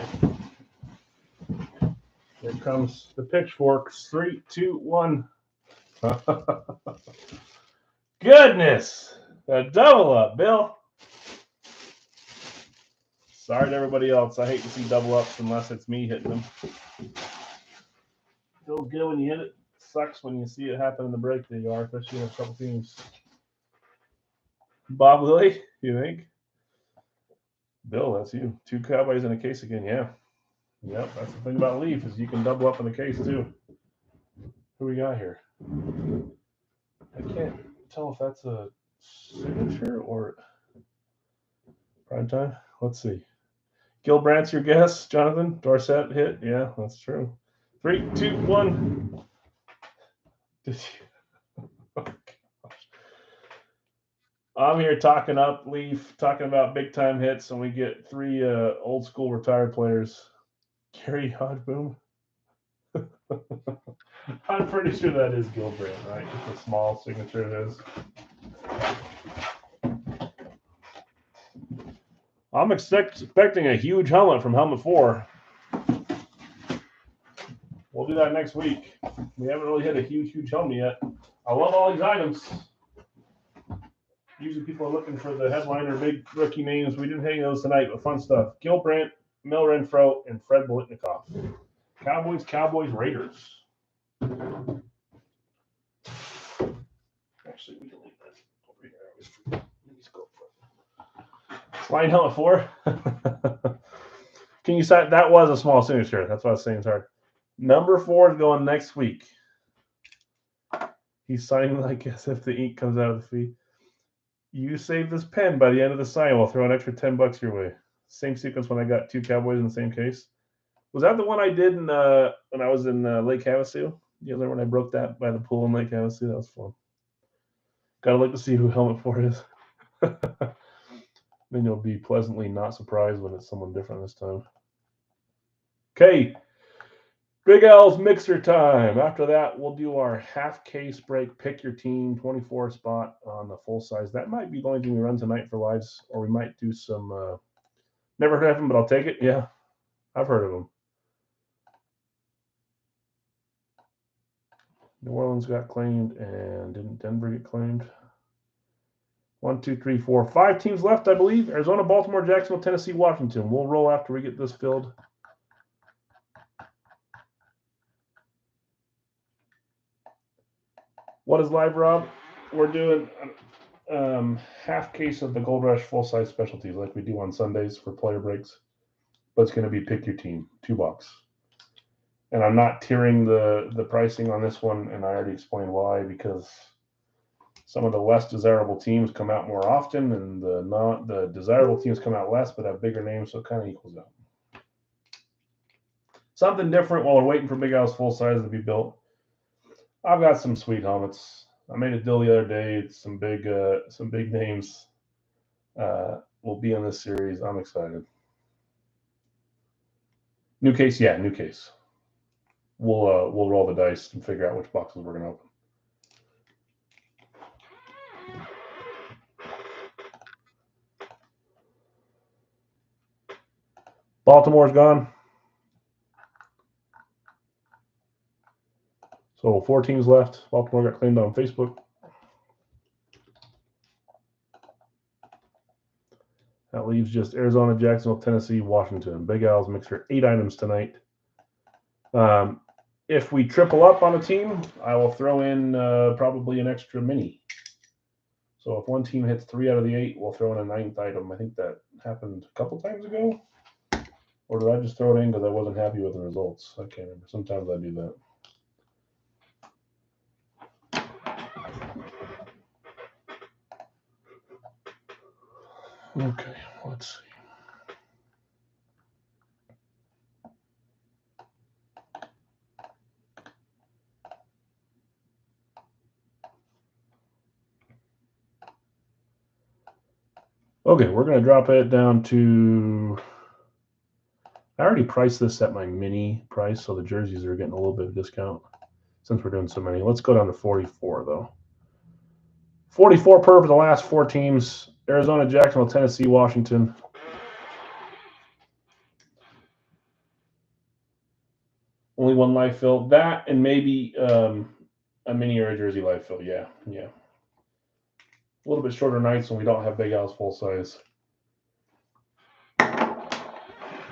Here comes the pitchforks. 3, 2, 1. Goodness. A double up, Bill. Sorry to everybody else. I hate to see double ups unless it's me hitting them. Feels good when you hit it. Sucks when you see it happen in the break that you are, especially in a couple teams. Bob Lilly, you think? Bill, that's you. 2 Cowboys in a case again, yeah. Yep, that's the thing about Leaf is you can double up in the case too. Who we got here? I can't tell if that's a signature or prime time. Let's see. Gilbrandt's your guess, Jonathan? Dorsett hit? Yeah, that's true. 3, 2, 1. Did you? Oh, gosh. I'm here talking up Leaf, talking about big time hits, and we get 3 old school retired players. Gary Hodgboom. I'm pretty sure that is Gilbrandt, right? It's a small signature it is. I'm expecting a huge helmet from Helmet 4. We'll do that next week. We haven't really hit a huge helmet yet. I love all these items. Usually people are looking for the headliner big rookie names. We didn't hang those tonight, but fun stuff. Gilbrandt, Mel Renfro, and Fred Biletnikoff. Cowboys, Raiders. Actually, we can leave that over here. Line helmet 4. Can you sign? That was a small signature. That's what I was saying. It's hard. Number 4 is going next week. He's signing like as if the ink comes out of the fee. You save this pen by the end of the sign. We'll throw an extra $10 your way. Same sequence when I got 2 Cowboys in the same case. Was that the one I did when I was in Lake Havasu? You know, when I broke that by the pool in Lake Havasu? That was fun. Gotta look to see who helmet 4 is. Then you'll be pleasantly not surprised when it's someone different this time. Okay. Big L's mixer time. After that, we'll do our half case break. Pick your team, 24 spot on the full size. That might be the only thing we run tonight for lives, or we might do some. Never heard of him, but I'll take it. Yeah, I've heard of him. New Orleans got claimed, and didn't Denver get claimed? 1, 2, 3, 4, 5 teams left, I believe. Arizona, Baltimore, Jacksonville, Tennessee, Washington. We'll roll after we get this filled. What is live, Rob? We're doing half case of the Gold Rush full-size specialties like we do on Sundays for player breaks. But it's going to be pick your team, $2. And I'm not tiering the pricing on this one, and I already explained why, because some of the less desirable teams come out more often, and the desirable teams come out less but have bigger names, so it kind of equals out. Something different while we're waiting for Big Al's full size to be built. I've got some sweet helmets. I made a deal the other day. It's some big names will be in this series. I'm excited. New case, yeah, new case. We'll roll the dice and figure out which boxes we're gonna open. Baltimore's gone. So 4 teams left. Baltimore got claimed on Facebook. That leaves just Arizona, Jacksonville, Tennessee, Washington. Big Al's mixer, 8 items tonight. If we triple up on a team, I will throw in probably an extra mini. So if one team hits 3 out of the 8, we'll throw in a 9th item. I think that happened a couple times ago. Or did I just throw it in because I wasn't happy with the results? I can't remember. Sometimes I do that. Okay, let's see. Okay, we're going to drop it down to... I already priced this at my mini price, so the jerseys are getting a little bit of discount since we're doing so many. Let's go down to 44, though. 44 per for the last 4 teams. Arizona, Jacksonville, Tennessee, Washington. Only 1 live fill. That and maybe a mini or a jersey live fill. Yeah. A little bit shorter nights when we don't have Big Al's full size.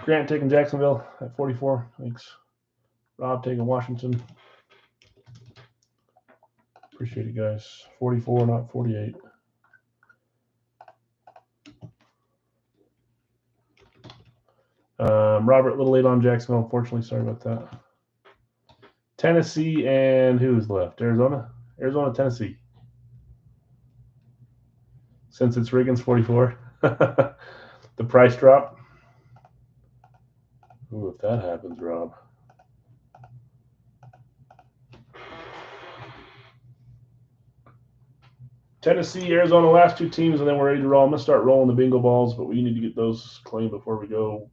Grant taking Jacksonville at 44. Thanks. Rob taking Washington. Appreciate it, guys. 44, not 48. Robert, a little late on Jacksonville, unfortunately. Sorry about that. Tennessee and who's left? Arizona, Tennessee. Since it's Riggins 44, the price drop. Ooh, if that happens, Rob. Tennessee, Arizona, last 2 teams, and then we're ready to roll. I'm going to start rolling the bingo balls, but we need to get those claimed before we go.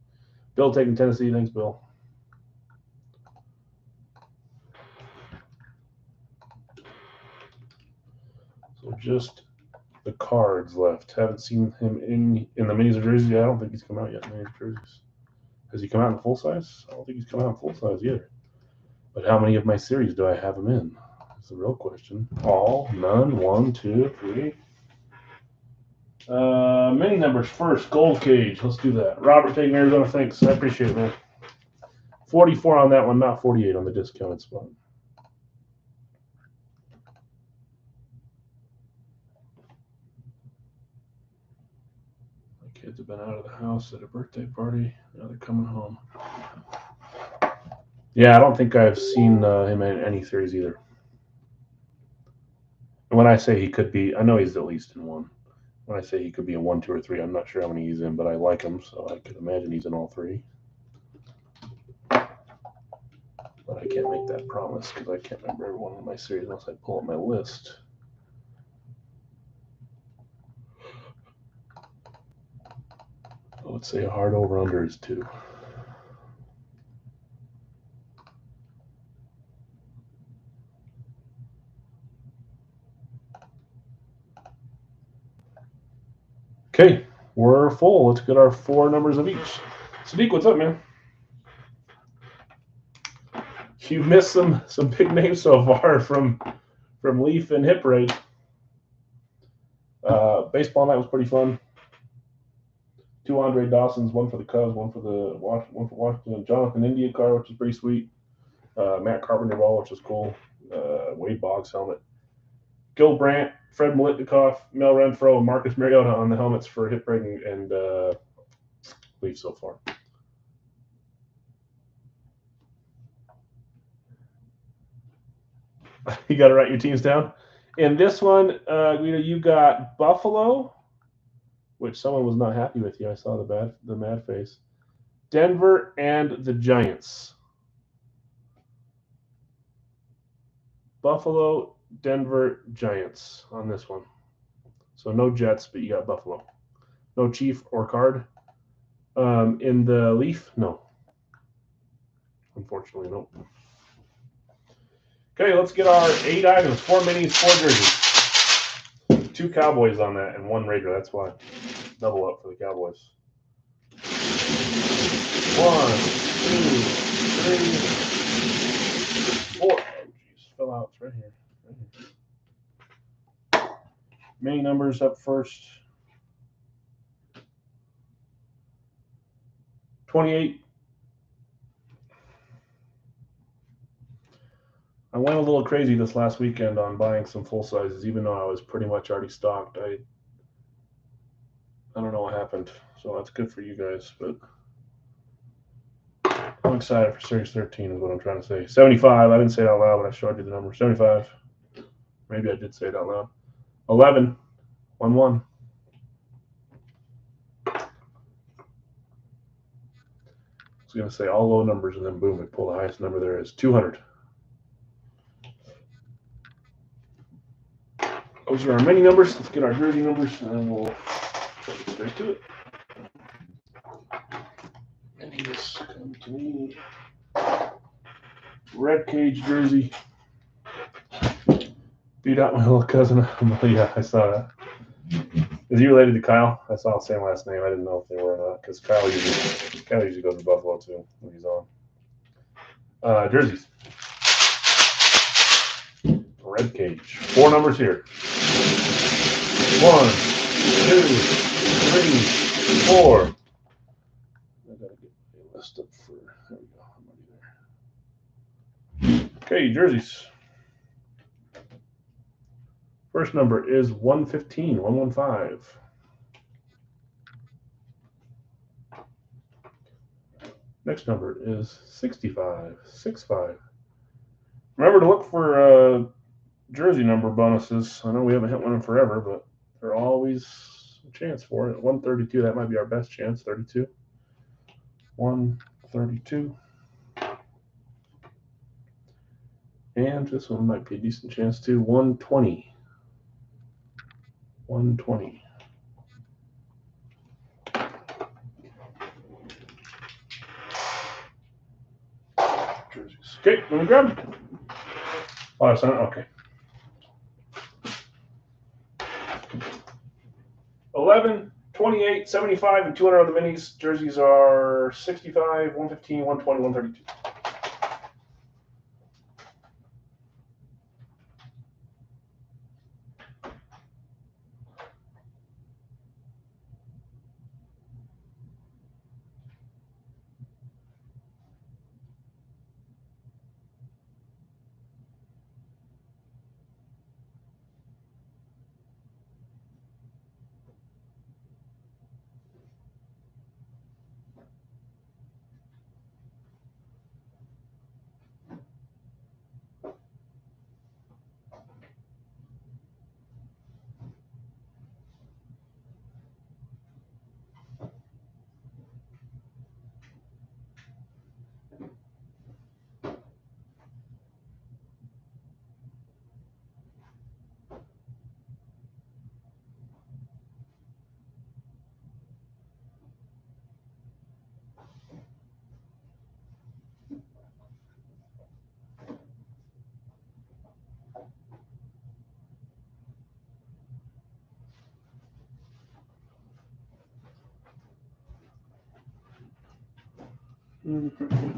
Bill taking Tennessee. Thanks, Bill. So just the cards left. Haven't seen him in the minis or jerseys yet. I don't think he's come out yet in minis or jerseys. Has he come out in full size? I don't think he's come out in full size either. But how many of my series do I have him in? That's the real question. All, none, 1, 2, 3. Mini numbers first. Gold cage. Let's do that. Robert taking Arizona. Thanks. I appreciate it, man. 44 on that one, not 48 on the discounted spot. My kids have been out of the house at a birthday party. Now they're coming home. Yeah, I don't think I've seen him in any series either. And when I say he could be, I know he's at least in 1. When I say he could be in 1, 2, or 3, I'm not sure how many he's in, but I like him, so I could imagine he's in all 3. But I can't make that promise because I can't remember every one of my series unless I pull up my list. I would say a hard over-under is 2. Okay, we're full. Let's get our 4 numbers of each. Sadiq, what's up, man? You missed some big names so far from Leaf and Hip Rate. Baseball night was pretty fun. 2 Andre Dawsons, one for the Cubs, one for Washington. Jonathan India card, which is pretty sweet. Matt Carpenter ball, which is cool. Wade Boggs helmet. Gil Brandt, Fred Melitnikoff, Mel Renfro, and Marcus Mariota on the helmets for hit breaking and Leafs so far. You got to write your teams down. In this one, you got Buffalo, which someone was not happy with you. I saw the mad face. Denver and the Giants. Buffalo, Denver, Giants on this one. So no Jets, but you got Buffalo. No Chief or Card. In the Leaf, no. Unfortunately, nope. Okay, let's get our 8 items. 4 minis, 4 jerseys. 2 Cowboys on that and 1 Raider. That's why. Double up for the Cowboys. 1, 2, 3, 4. Oh, jeez. Fell out. It's right here. Mini numbers up first. 28. I went a little crazy this last weekend on buying some full sizes, even though I was pretty much already stocked. I don't know what happened, so that's good for you guys. But I'm excited for Series 13 is what I'm trying to say. 75. I didn't say it out loud, but I showed you the number. 75. Maybe I did say it out loud. 11. 1-1. I was going to say all low numbers, and then boom, it pulled the highest number there is. 200. Those are our mini numbers. Let's get our jersey numbers, and then we'll get straight to it. Minis come to me. Red Cage jersey. Beat out my little cousin. Yeah, I saw that. Is he related to Kyle? I saw the same last name. I didn't know if they were or not, because Kyle usually goes to Buffalo too when he's on. Jerseys. Red Cage. 4 numbers here. 1, 2, 3, 4. I gotta get a list up for. There we go. I'm already there. Okay, jerseys. First number is 115, 115. Next number is 65, 65. Remember to look for jersey number bonuses. I know we haven't hit one in forever, but there's always a chance for it. 132, that might be our best chance. 32. 132. And this one might be a decent chance too. 120. 120. Jerseys. Okay, let me grab them. Oh, that's not okay. 11, 28, 75, and 200 on the minis. Jerseys are 65, 115, 120, 132. Mm-hmm.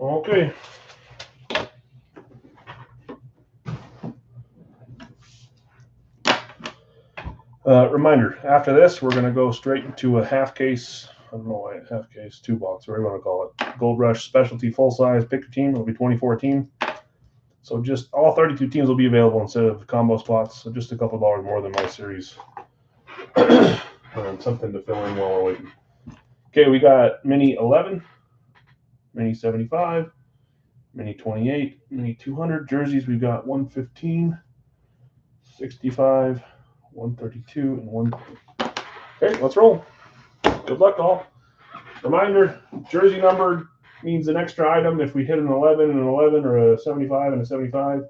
Okay. Reminder, after this, we're going to go straight into a half case. I don't know why half case, 2-box, whatever you want to call it. Gold Rush Specialty Full Size. Pick your team. It'll be 2014. So just all 32 teams will be available instead of the combo spots. So just a couple dollars more than my series. Something to fill in while we're waiting. Okay, we got Mini 11, Mini 75, Mini 28, Mini 200. Jerseys, we've got 115, 65, 132, and 1. Okay, let's roll. Good luck, all. Reminder, jersey number means an extra item if we hit an 11 and an 11 or a 75 and a 75.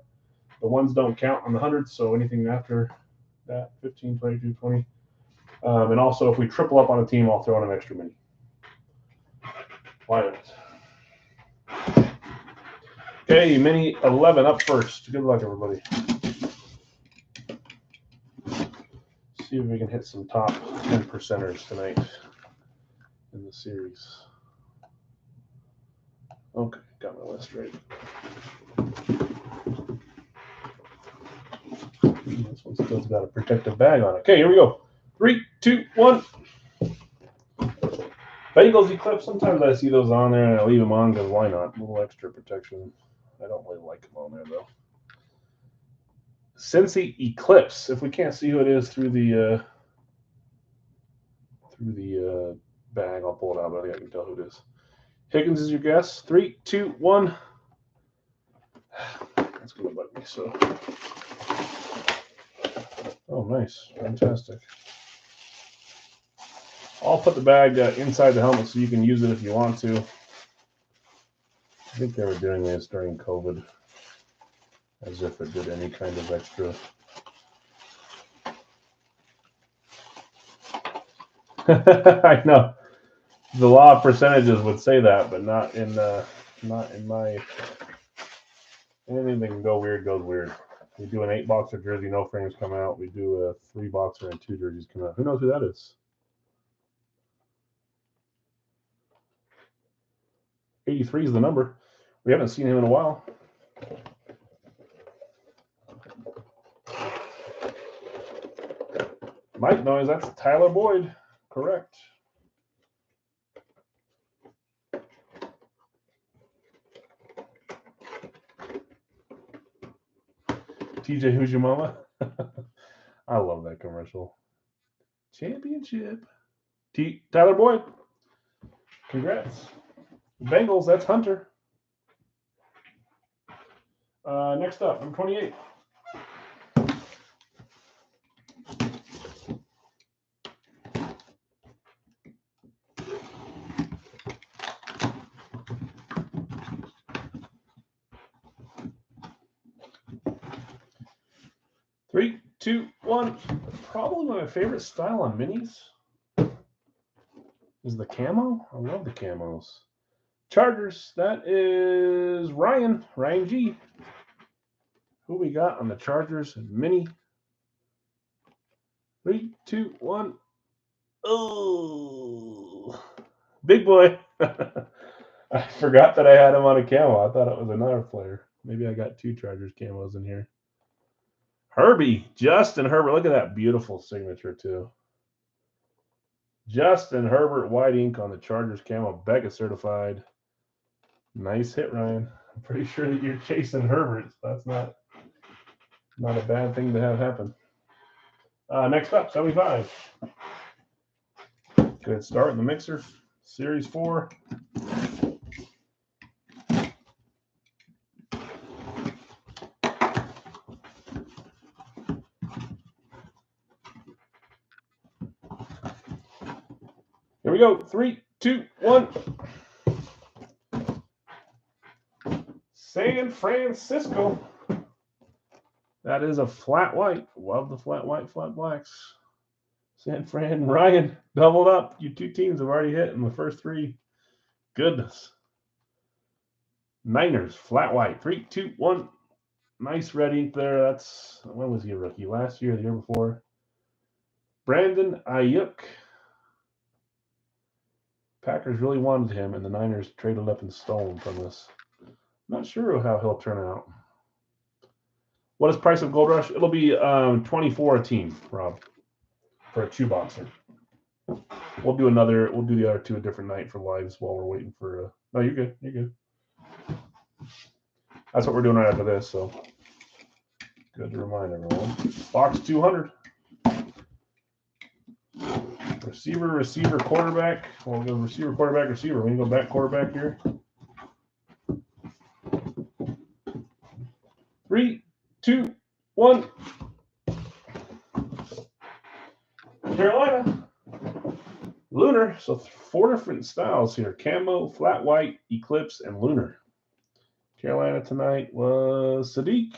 The ones don't count on the hundreds, so anything after that, 15, 22, 20. And also, if we triple up on a team, I'll throw in an extra mini. Why not? Okay, Mini 11 up first. Good luck, everybody. See if we can hit some top 10 percenters tonight in the series. Okay, got my list right. This one still's got a protective bag on it. Okay, here we go. 3, 2, 1. Bengals Eclipse. Sometimes I see those on there and I leave them on because why not? A little extra protection. I don't really like them on there though. Cincy Eclipse. If we can't see who it is through the bag, I'll pull it out, but I think I can tell who it is. Higgins is your guess. 3, 2, 1. That's going to bite me, so. Oh, nice. Fantastic. I'll put the bag inside the helmet so you can use it if you want to. I think they were doing this during COVID, as if it did any kind of extra. I know. The law of percentages would say that, but not in my. Anything that can go weird goes weird. We do an 8-boxer jersey, no frames come out. We do a 3-boxer and 2 jerseys come out. Who knows who that is? 83 is the number. We haven't seen him in a while. Mike knows that's Tyler Boyd. Correct. TJ, who's your mama? I love that commercial. Championship. Tyler Boyd. Congrats. Bengals, that's Hunter. Next up, number 28. Three, 2, 1. Probably my favorite style on minis is the camo. I love the camos. Chargers, that is Ryan G. Who we got on the Chargers mini? 3, 2, 1. Oh, big boy. I forgot that I had him on a camo. I thought it was another player. Maybe I got 2 Chargers camos in here. Herbie, Justin Herbert. Look at that beautiful signature, too. Justin Herbert, white ink on the Chargers camo. Becca certified. Nice hit, Ryan. I'm pretty sure that you're chasing Herbert. So that's not a bad thing to have happen. Next up, 75. Good start in the mixer. Series 4. Here we go. 3, 2, 1. San Francisco. That is a flat white. Love the flat white, flat blacks. San Fran, Ryan, doubled up. You 2 teams have already hit in the first 3. Goodness. Niners, flat white. 3, 2, 1. Nice red ink there. That's, when was he a rookie? Last year, the year before. Brandon Ayuk. Packers really wanted him, and the Niners traded up and stole him from us. Not sure how he'll turn out. What is price of Gold Rush? It'll be 24 a team, Rob, for a chew boxer. We'll do the other two a different night for lives while we're waiting for. No, you're good. You're good. That's what we're doing right after this. So good to remind everyone. Box 200. Receiver, quarterback. We'll go receiver, quarterback, receiver. We can go back quarterback here. 3, 2, 1. Carolina. Lunar. So 4 different styles here. Camo, flat white, eclipse, and lunar. Carolina tonight was Sadiq.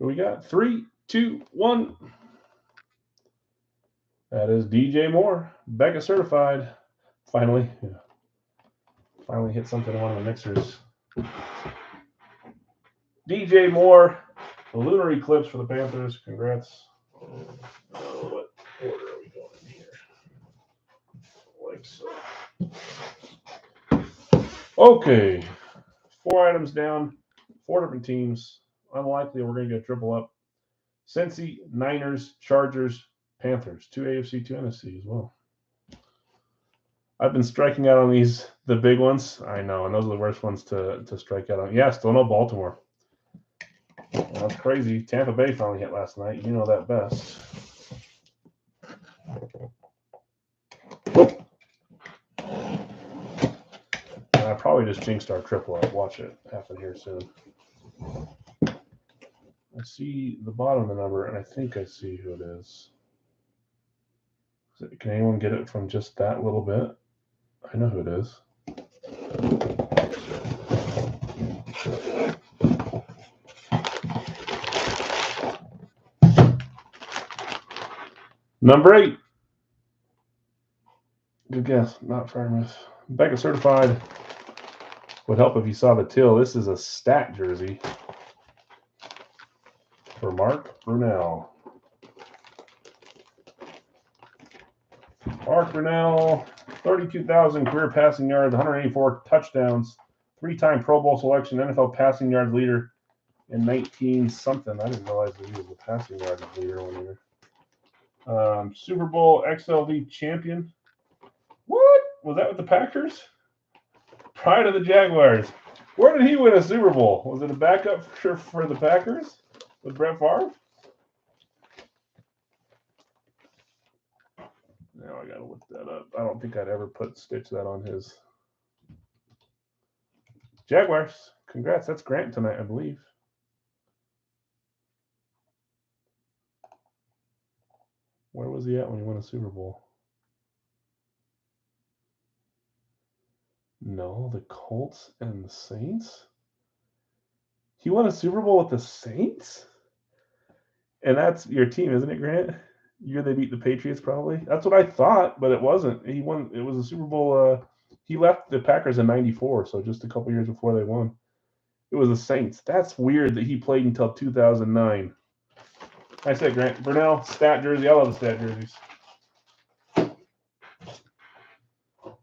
Who we got? 3, 2, 1. That is DJ Moore. Becca certified. Finally. Yeah. Finally hit something in one of the mixers. DJ Moore. The lunar eclipse for the Panthers. Congrats. What order are we going in here? Like so. Okay. 4 items down. 4 different teams. Unlikely we're going to get a triple up. Cincy, Niners, Chargers, Panthers. 2 AFC, 2 NFC as well. I've been striking out on these, the big ones. I know, and those are the worst ones to strike out on. Yeah, still no Baltimore. That's crazy. Tampa Bay finally hit last night. You know that best. And I probably just jinxed our triple up. Watch it happen here soon. I see the bottom of the number, and I think I see who it is. Can anyone get it from just that little bit? I know who it is. Number 8. Good guess. Not fair miss. Becca certified. Would help if you saw the till. This is a stat jersey for Mark Brunell. Mark Brunell, 32,000 career passing yards, 184 touchdowns, 3-time Pro Bowl selection, NFL passing yards leader in 19-something. I didn't realize that he was a passing yards leader one year. Super Bowl XLV champion. What? Was that with the Packers? Prior to the Jaguars. Where did he win a Super Bowl? Was it a backup for the Packers with Brett Favre? Now I gotta look that up. I don't think I'd ever stitch that on his. Jaguars. Congrats. That's Grant tonight, I believe. Where was he at when he won a Super Bowl? No, the Colts and the Saints? He won a Super Bowl with the Saints? And that's your team, isn't it, Grant? Year they beat the Patriots, probably. That's what I thought, but it wasn't. He won. It was a Super Bowl. He left the Packers in '94, so just a couple years before they won. It was the Saints. That's weird that he played until 2009. I said, Grant Brunell, stat jersey. I love the stat jerseys.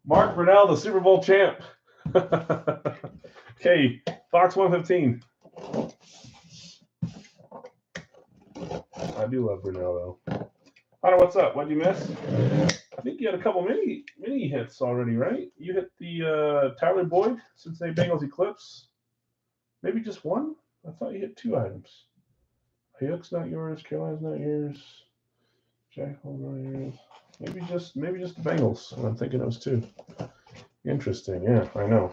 Mark Brunell, the Super Bowl champ. Okay, Fox 115. I do love Brunell, though. Hunter, what's up? What'd you miss? I think you had a couple mini hits already, right? You hit the Tyler Boyd, Cincinnati Bengals Eclipse. Maybe just one? I thought you hit 2 items. Hayek's not yours. Carolina's not yours. Jackson's not yours. Maybe just the Bengals. I'm thinking it was 2. Interesting. Yeah, I know.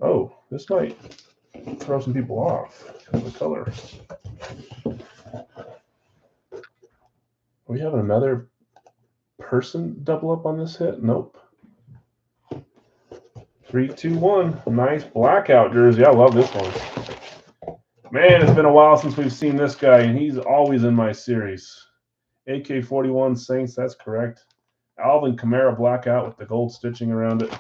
Oh, this might throw some people off because of the color. Are we having another person double up on this hit? Nope. 3, 2, 1. Nice blackout jersey. I love this one. Man, it's been a while since we've seen this guy, and he's always in my series. AK-41 Saints, that's correct. Alvin Kamara blackout with the gold stitching around it.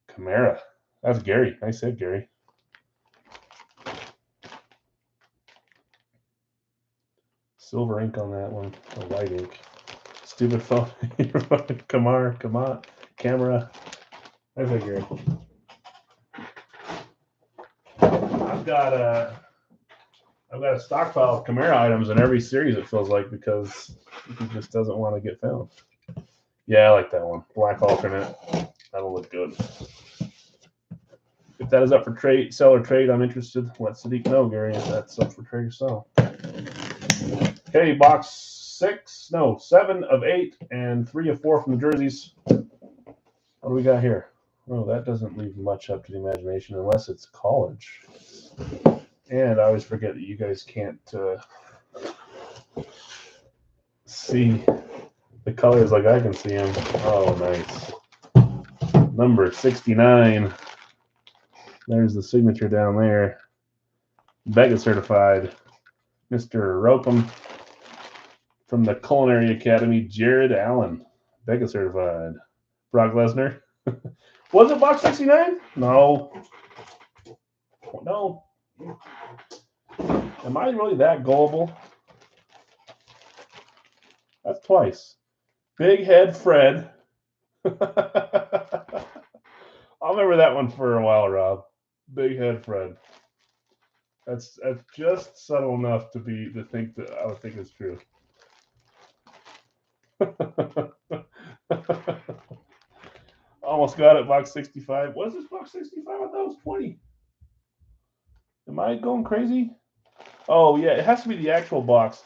Kamara. That's Gary. Nice hit, Gary. Silver ink on that one. Or white ink. Stupid phone. Kamara. Camera. Nice hit, Gary. I've got a stockpile of Kamara items in every series, it feels like, because he just doesn't want to get found. Yeah, I like that one. Black alternate. That'll look good. If that is up for trade, sell or trade, I'm interested. Let Sadiq know, Gary, if that's up for trade or sell. Okay, box 7 of 8 and 3 of 4 from the jerseys. What do we got here? Oh, that doesn't leave much up to the imagination unless it's college. And I always forget that you guys can't see the colors like I can see them. Oh, nice. Number 69. There's the signature down there. Bega certified. Mr. Rokem from the Culinary Academy, Jared Allen. Bega certified. Brock Lesnar. Was it box 69? No. No. Am I really that gullible? That's twice. Big Head Fred. I'll remember that one for a while, Rob. Big Head Fred. That's just subtle enough to think that I would think it's true. Almost got it, box 65. What is this box 65? I thought it was 20. Am I going crazy? Oh, yeah, it has to be the actual box.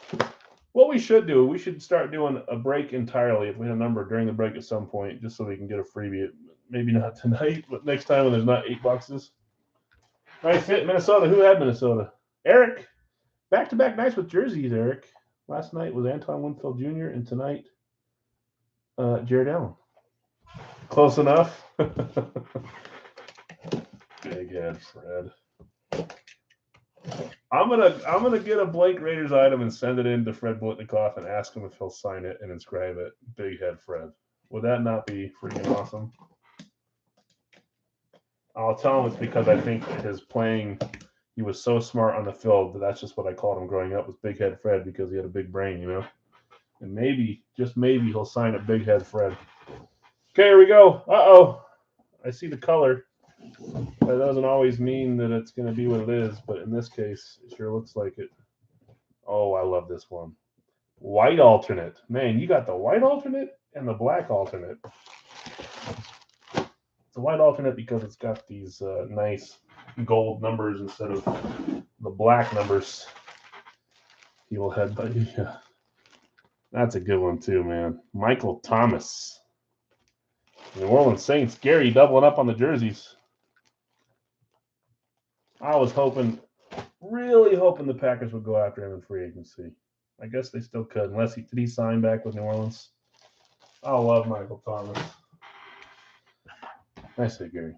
What we should do, we should start doing a break entirely if we have a number during the break at some point, just so we can get a freebie. Maybe not tonight, but next time when there's not 8 boxes. Nice fit, Minnesota. Who had Minnesota? Eric. Back-to-back nights with jerseys, Eric. Last night was Anton Winfield Jr., and tonight, Jared Allen. Close enough. Big Head Fred. I'm gonna get a Blake Raiders item and send it in to Fred Blitnikoff and ask him if he'll sign it and inscribe it. Big Head Fred. Would that not be freaking awesome? I'll tell him it's because I think his playing, he was so smart on the field that that's just what I called him growing up, was Big Head Fred, because he had a big brain, you know. And maybe, just maybe, he'll sign it Big Head Fred. Okay, here we go. Uh-oh. I see the color. That doesn't always mean that it's going to be what it is, but in this case, it sure looks like it. Oh, I love this one. White alternate. Man, you got the white alternate and the black alternate. It's a white alternate because it's got these nice gold numbers instead of the black numbers. Evil head, but yeah. That's a good one too, man. Michael Thomas. New Orleans Saints. Gary doubling up on the jerseys. I was really hoping the Packers would go after him in free agency. I guess they still could, unless did he sign back with New Orleans? I love Michael Thomas. Nice hit, Gary.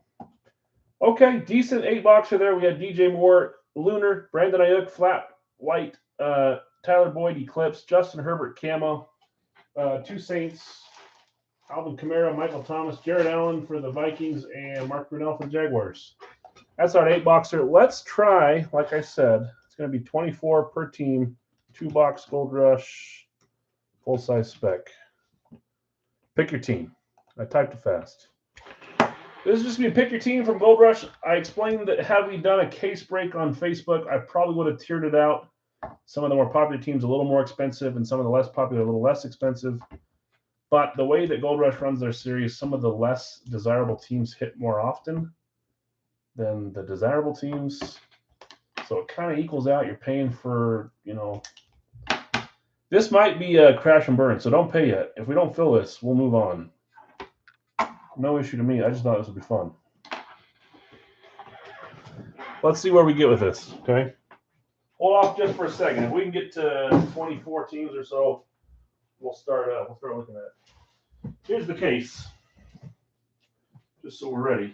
Okay, decent 8-boxer there. We had DJ Moore, Lunar, Brandon Ayuk, Flat White, Tyler Boyd, Eclipse, Justin Herbert, Camo, 2 Saints, Alvin Kamara, Michael Thomas, Jared Allen for the Vikings, and Mark Brunell for the Jaguars. That's our 8-boxer. Let's try, like I said, it's going to be 24 per team, 2-box Gold Rush, full-size spec. Pick your team. I typed it fast. This is just going to be pick your team from Gold Rush. I explained that had we done a case break on Facebook, I probably would have tiered it out. Some of the more popular teams a little more expensive and some of the less popular a little less expensive. But the way that Gold Rush runs their series, some of the less desirable teams hit more often than the desirable teams. So it kind of equals out. You're paying for, this might be a crash and burn, so don't pay yet. If we don't fill this, we'll move on. No issue to me. I just thought this would be fun. Let's see where we get with this, okay? Hold off just for a second. If we can get to 24 teams or so, we'll start looking at it. Here's the case, just so we're ready.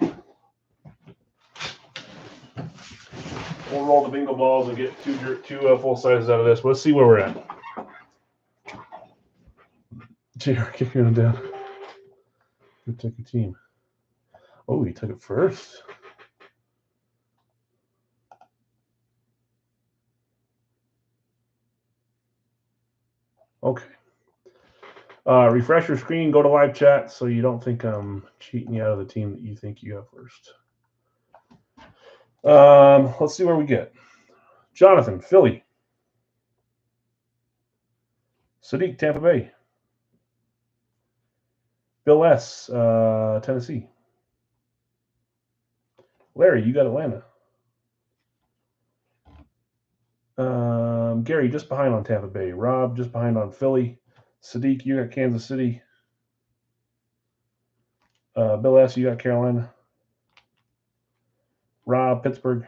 We'll roll the bingo balls and get two full sizes out of this. Let's see where we're at. JR kicking him down. Who took your team? Oh, he took it first. Okay. Refresh your screen, go to live chat so you don't think I'm cheating you out of the team that you think you have first. Let's see where we get. Jonathan, Philly. Sadiq, Tampa Bay. Bill S., Tennessee. Larry, you got Atlanta. Gary, just behind on Tampa Bay. Rob, just behind on Philly. Sadiq, you got Kansas City. Bill S., you got Carolina. Rob, Pittsburgh.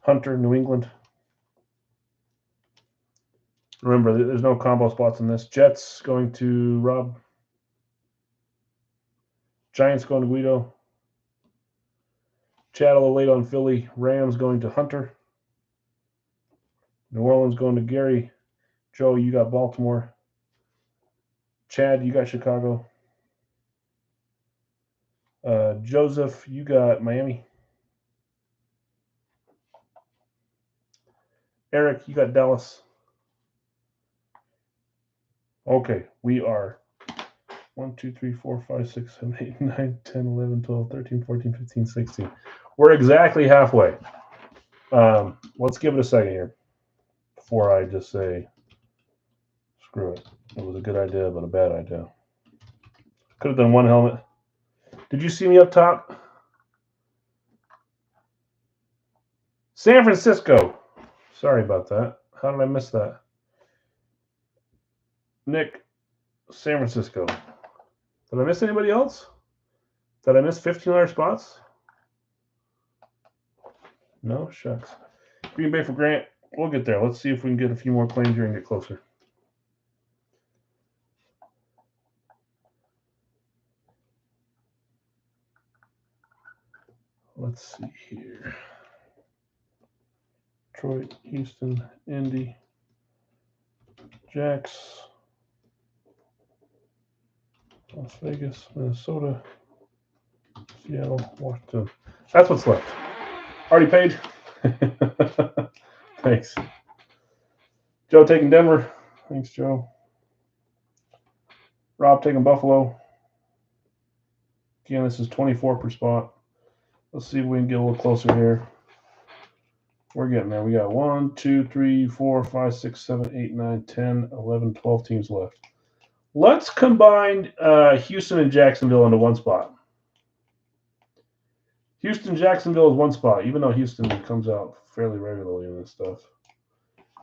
Hunter, New England. Remember, there's no combo spots in this. Jets going to Rob. Giants going to Guido. Chad a little late on Philly. Rams going to Hunter. New Orleans going to Gary. Joe, you got Baltimore. Chad, you got Chicago. Joseph, you got Miami. Eric, you got Dallas. Okay, we are 1, 2, 3, 4, 5, 6, 7, 8, 9, 10, 11, 12, 13, 14, 15, 16. We're exactly halfway. Let's give it a second here before I just say, screw it. It was a good idea, but a bad idea. Could have done one helmet. Did you see me up top? San Francisco. Sorry about that. How did I miss that? Nick, San Francisco. Did I miss anybody else? Did I miss 1,500 spots? No, shucks. Green Bay for Grant. We'll get there. Let's see if we can get a few more claims here and get closer. Let's see here. Detroit, Houston, Indy, Jacks, Las Vegas, Minnesota, Seattle, Washington. That's what's left. Already paid? Thanks. Joe taking Denver. Thanks, Joe. Rob taking Buffalo. Again, this is 24 per spot. Let's see if we can get a little closer here. We're getting there. We got 1, 2, 3, 4, 5, 6, 7, 8, 9, 10, 11, 12 teams left. Let's combine Houston and Jacksonville into one spot. Houston, Jacksonville is one spot, even though Houston comes out fairly regularly in this stuff.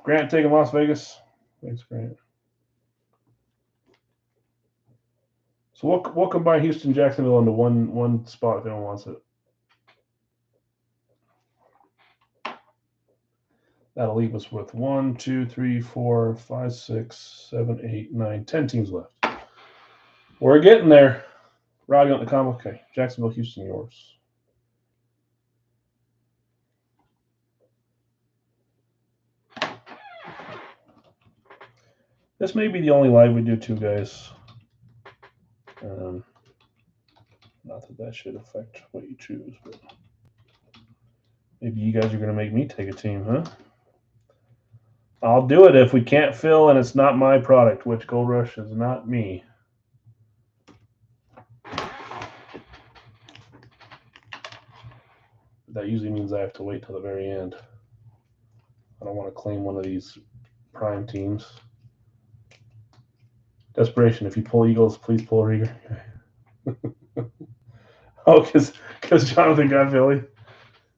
Grant taking Las Vegas. Thanks, Grant. So we'll combine Houston, Jacksonville into one spot if anyone wants it. That'll leave us with 1, 2, 3, 4, 5, 6, 7, 8, 9, 10 teams left. We're getting there. Rod, you want the combo? Okay. Jacksonville, Houston, yours. This may be the only live we do too, guys. Not that should affect what you choose, but maybe you guys are going to make me take a team, huh? I'll do it if we can't fill and it's not my product, which Gold Rush is not me. That usually means I have to wait till the very end. I don't want to claim one of these prime teams. Desperation. If you pull Eagles, please pull Rieger. Oh, because Jonathan got Philly.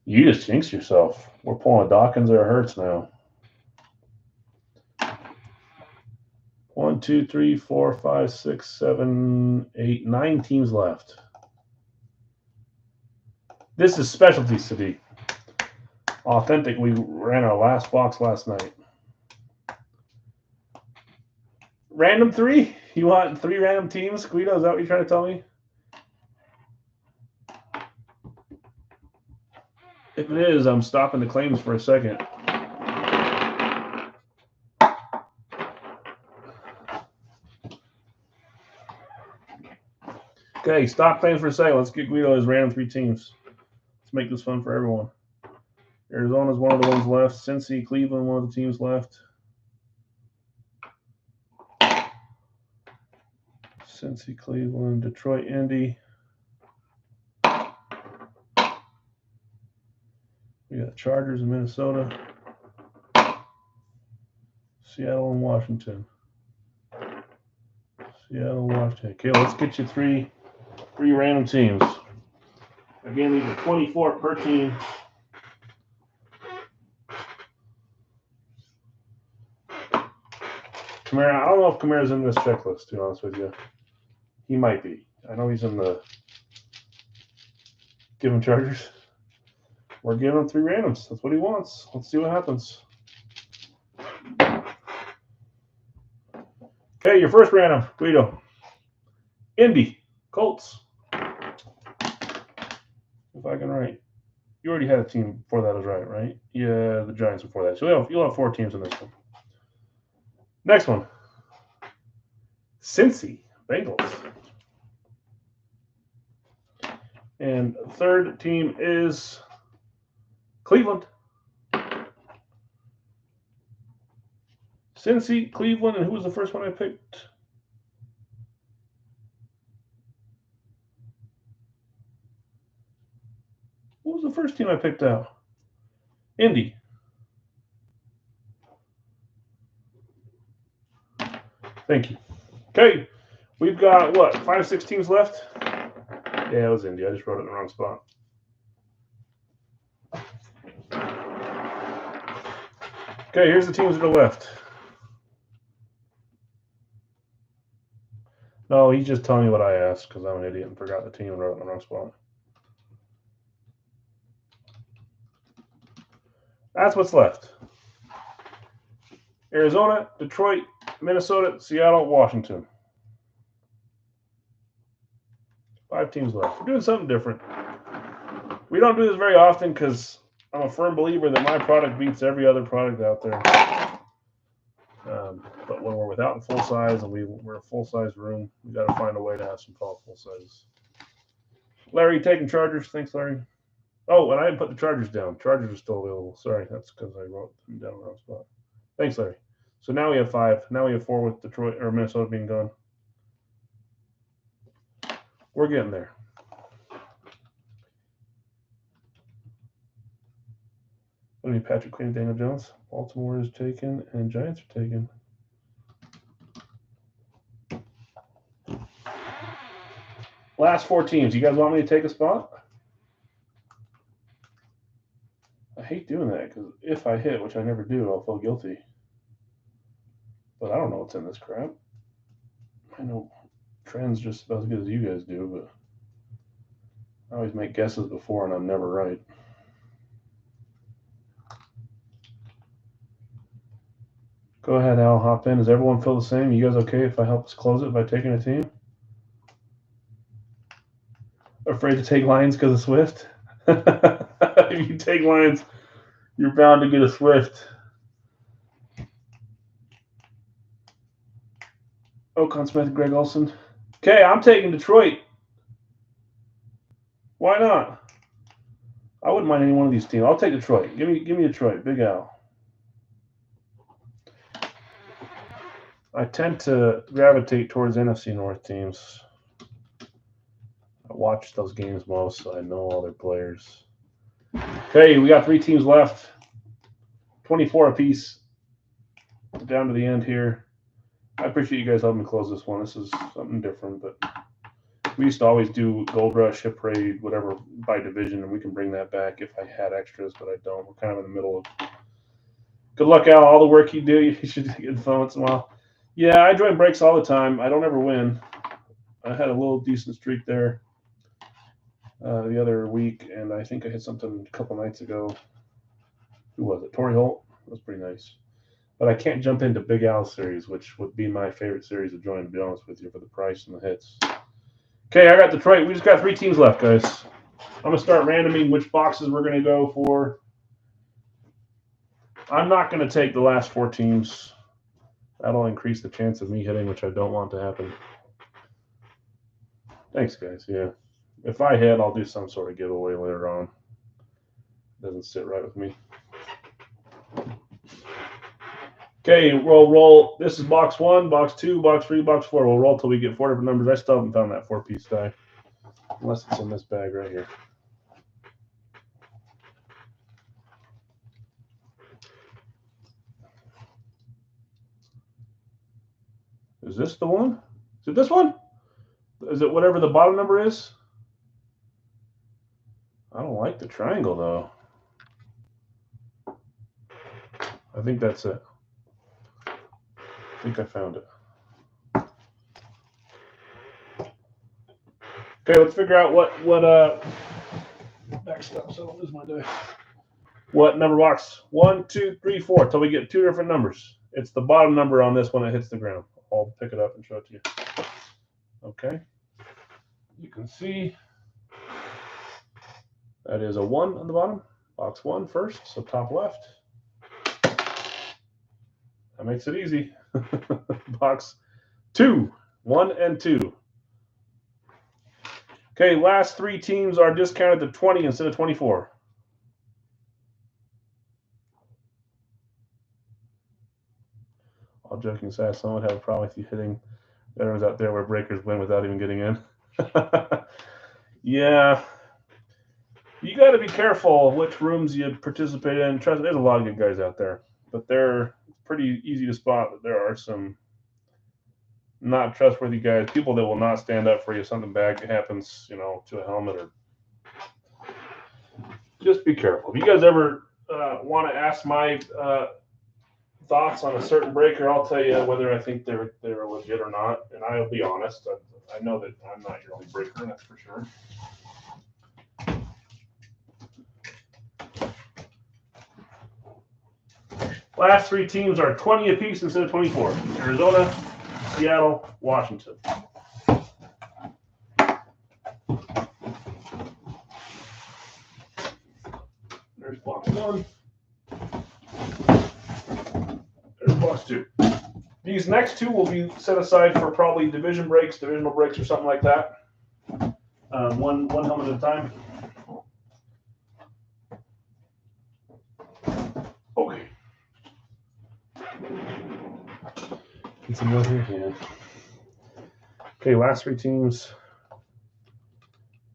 You just jinxed yourself. We're pulling a Dawkins or a Hurts now. 1, 2, 3, 4, 5, 6, 7, 8, 9 teams left. This is specialty city. Authentic. We ran our last box last night. Random 3? You want 3 random teams, Guido? Is that what you're trying to tell me? If it is, I'm stopping the claims for a second. Okay, stop claims for a second. Let's get Guido his random 3 teams. Let's make this fun for everyone. Arizona's one of the ones left. Cincy, Cleveland, one of the teams left. Cincy, Cleveland, Detroit, Indy. We got Chargers in Minnesota, Seattle and Washington. Seattle, Washington. Okay, let's get you three random teams. Again, these are 24 per team. Kamara, I don't know if Kamara's in this checklist, to be honest with you. He might be. I know he's in the give him Chargers. We're giving him three randoms. That's what he wants. Let's see what happens. Okay, your first random, Guido. Indy, Colts. If I can write. You already had a team before that, was right? Yeah, the Giants before that. So you'll have 4 teams in this one. Next one. Cincy, Bengals. And third team is Cleveland. Cincy, Cleveland, and who was the first one I picked? What was the first team I picked out? Indy. Thank you. Okay, we've got, what, 5, 6 teams left? Yeah, it was Indy. I just wrote it in the wrong spot. Okay, here's the teams that are left. No, he's just telling me what I asked because I'm an idiot and forgot the team and wrote it in the wrong spot. That's what's left. Arizona, Detroit, Minnesota, Seattle, Washington. 5 teams left. We're doing something different. We don't do this very often because I'm a firm believer that my product beats every other product out there. But when we're without full size and we're a full-size room, we got to find a way to have some full sizes. Larry, taking Chargers. Thanks, Larry. Oh, and I didn't put the Chargers down. Chargers are still available. Sorry, that's because I wrote them down in the wrong spot. Thanks, Larry. So now we have 5. Now we have 4 with Detroit or Minnesota being gone. We're getting there. I mean, Patrick Queen, Daniel Jones. Baltimore is taken, and Giants are taken. Last 4 teams. You guys want me to take a spot? I hate doing that because if I hit, which I never do, I'll feel guilty. But I don't know what's in this crap. I know trends just about as good as you guys do, but I always make guesses before and I'm never right. Go ahead, Al, hop in. Does everyone feel the same? You guys okay if I help us close it by taking a team? Afraid to take Lions because of Swift? If you take Lions, you're bound to get a Swift. Ocon Smith, Greg Olson. Okay, I'm taking Detroit. Why not? I wouldn't mind any one of these teams. I'll take Detroit. Give me Detroit. Big Al. I tend to gravitate towards NFC North teams. I watch those games most, so I know all their players. Okay, we got 3 teams left. 24 apiece. Down to the end here. I appreciate you guys helping me close this one. This is something different, but we used to always do Gold Rush, Hip Parade, whatever by division, and we can bring that back if I had extras, but I don't. We're kind of in the middle of. Good luck, Al. All the work you do, you should get fun once in a while. Yeah, I join breaks all the time. I don't ever win. I had a little decent streak there the other week, and I think I hit something a couple nights ago. Who was it? Torrey Holt? That was pretty nice. But I can't jump into Big Al's series, which would be my favorite series to join, to be honest with you, for the price and the hits. Okay, I got Detroit. We just got 3 teams left, guys. I'm going to start randoming which boxes we're going to go for. I'm not going to take the last 4 teams. That'll increase the chance of me hitting, which I don't want to happen. Thanks, guys. Yeah. If I hit, I'll do some sort of giveaway later on. Doesn't sit right with me. Okay, we'll roll. This is box 1, box 2, box 3, box 4. We'll roll till we get 4 different numbers. I still haven't found that 4-piece die. Unless it's in this bag right here. Is this the one? Is it this one? Is it whatever the bottom number is? I don't like the triangle, though. I think that's it. I think I found it. Okay, let's figure out what next up, so I don't lose my day. What number box? 1, 2, 3, 4. Until we get 2 different numbers. It's the bottom number on this one that hits the ground. I'll pick it up and show it to you. Okay. You can see that is a 1 on the bottom. Box 1 first, so top left. That makes it easy. Box 2, 1 and 2. Okay, last 3 teams are discounted to 20 instead of 24. All joking aside, someone would have a problem with you hitting veterans out there where breakers win without even getting in. Yeah. You got to be careful which rooms you participate in. Trust me, there's a lot of good guys out there, but they're pretty easy to spot that there are some not trustworthy guys, people that will not stand up for you if something bad happens, you know, to a helmet. Or just be careful. If you guys ever want to ask my thoughts on a certain breaker, I'll tell you whether I think they're legit or not, and I'll be honest. I know that I'm not your only breaker, that's for sure. Last 3 teams are 20 apiece instead of 24. Arizona, Seattle, Washington. There's box 1. There's box 2. These next 2 will be set aside for probably divisional breaks, or something like that. One helmet at a time. Okay. Get some more here. Yeah. Okay, last 3 teams.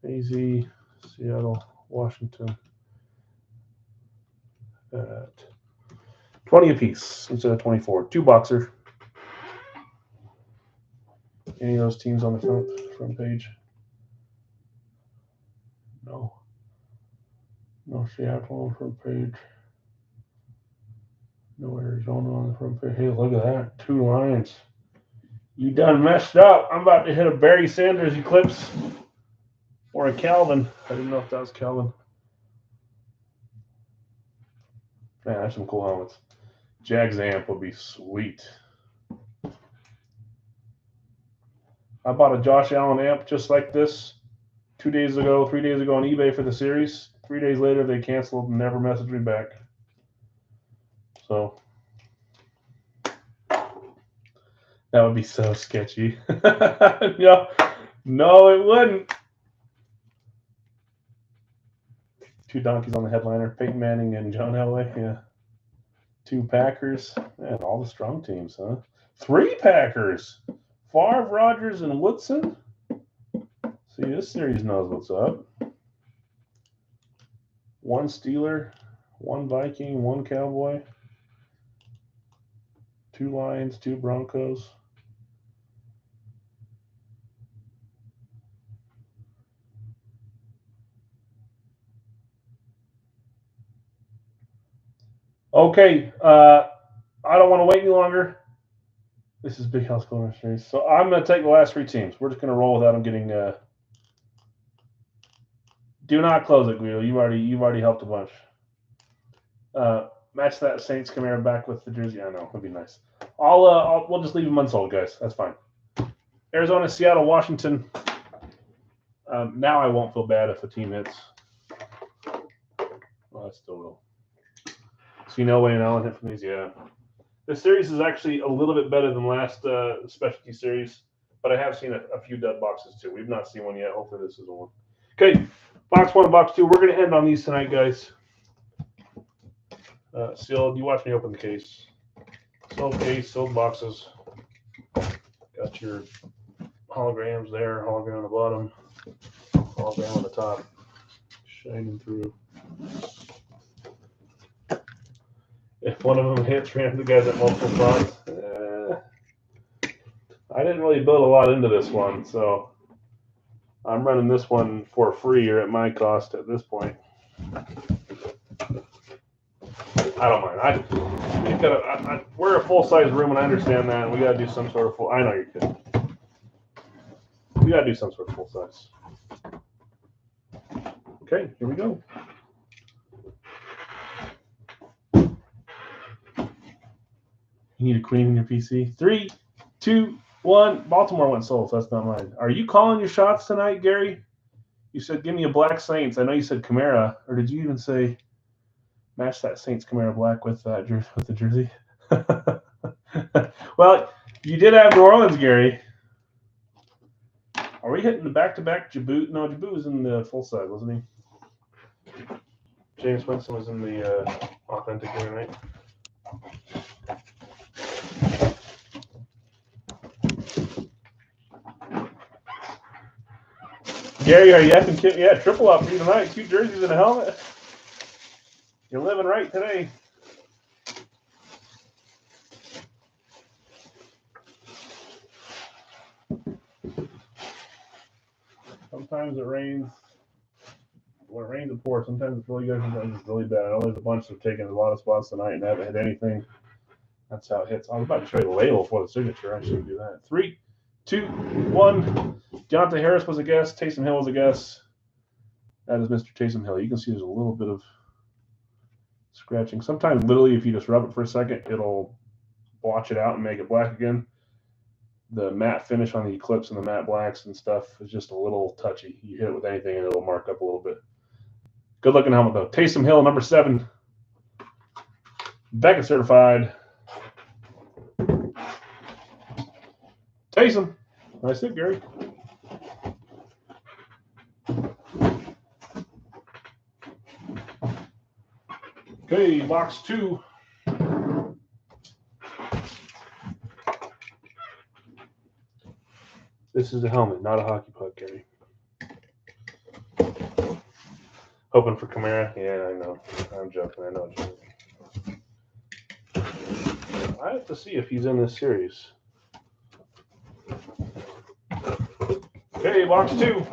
AZ, Seattle, Washington. At 20 apiece instead of 24. 2 boxer. Any of those teams on the front page? No. No Seattle on the front page. No Arizona on the front page. Hey, look at that. 2 lines. You done messed up. I'm about to hit a Barry Sanders eclipse or a Calvin. I didn't know if that was Calvin. Man, that's some cool helmets. Jags amp would be sweet. I bought a Josh Allen amp just like this 3 days ago on eBay for the series. 3 days later, they canceled and never messaged me back. So that would be so sketchy. No, it wouldn't. 2 donkeys on the headliner. Peyton Manning and John Elway. Yeah. 2 Packers. Man, all the strong teams, huh? 3 Packers. Favre, Rodgers, and Woodson. See, this series knows what's up. 1 Steeler, 1 Viking, 1 Cowboy. 2 Lions, 2 Broncos. Okay, I don't want to wait any longer. This is Big House Corner Series. So I'm going to take the last 3 teams. We're just going to roll without them getting. Do not close it, Guido. You've already helped a bunch. Match that Saints Kamara back with the jersey. I know, it'd be nice. We'll just leave them unsold, guys. That's fine. Arizona, Seattle, Washington. Now I won't feel bad if a team hits. Well, I still will. So Elway and Allen hit from these, yeah. This series is actually a little bit better than last specialty series, but I have seen a few dud boxes too. We've not seen one yet. Hopefully this is one. Okay, box 1, box 2. We're going to end on these tonight, guys. Sealed. You watch me open the case. Sealed case, sealed boxes. Got your holograms there, hologram on the bottom, hologram on the top, shining through. If one of them hits, ran the guys at multiple spots. I didn't really build a lot into this one, so I'm running this one for free or at my cost at this point. I don't mind. We're a full-size room, and I understand that. And we got to do some sort of full. I know you're kidding. We got to do some sort of full size. Okay, here we go. You need a queen in your PC. 3, 2, 1. Baltimore went sold, so that's not mine. Are you calling your shots tonight, Gary? You said give me a black Saints. I know you said Kamara, or did you even say match that Saints Kamara black with the jersey? Well, you did have New Orleans, Gary. Are we hitting the back-to-back Jabu? No, Jabu was in the full side, wasn't he? James Winston was in the authentic game, right? Gary, are you effing kidding? Yeah, triple up for you tonight. 2 jerseys and a helmet. You're living right today. Sometimes it rains. When it rains, it pours. Sometimes it's really good. Sometimes it's really bad. I know there's a bunch that have taken a lot of spots tonight and haven't hit anything. That's how it hits. I was about to show you the label for the signature. I shouldn't do that. 3, 2, 1. Deontay Harris was a guess. Taysom Hill was a guess. That is Mr. Taysom Hill. You can see there's a little bit of scratching. Sometimes, literally, if you just rub it for a second, it'll blotch it out and make it black again. The matte finish on the Eclipse and the matte blacks and stuff is just a little touchy. You hit it with anything and it'll mark up a little bit. Good looking helmet though. Taysom Hill, number 7. Beckett certified. Taysom. Nice hit, Gary. Okay, box 2. This is a helmet, not a hockey puck, Gary. Hoping for Kamara? Yeah, I know. I'm joking. I know. I have to see if he's in this series. Okay, box 2.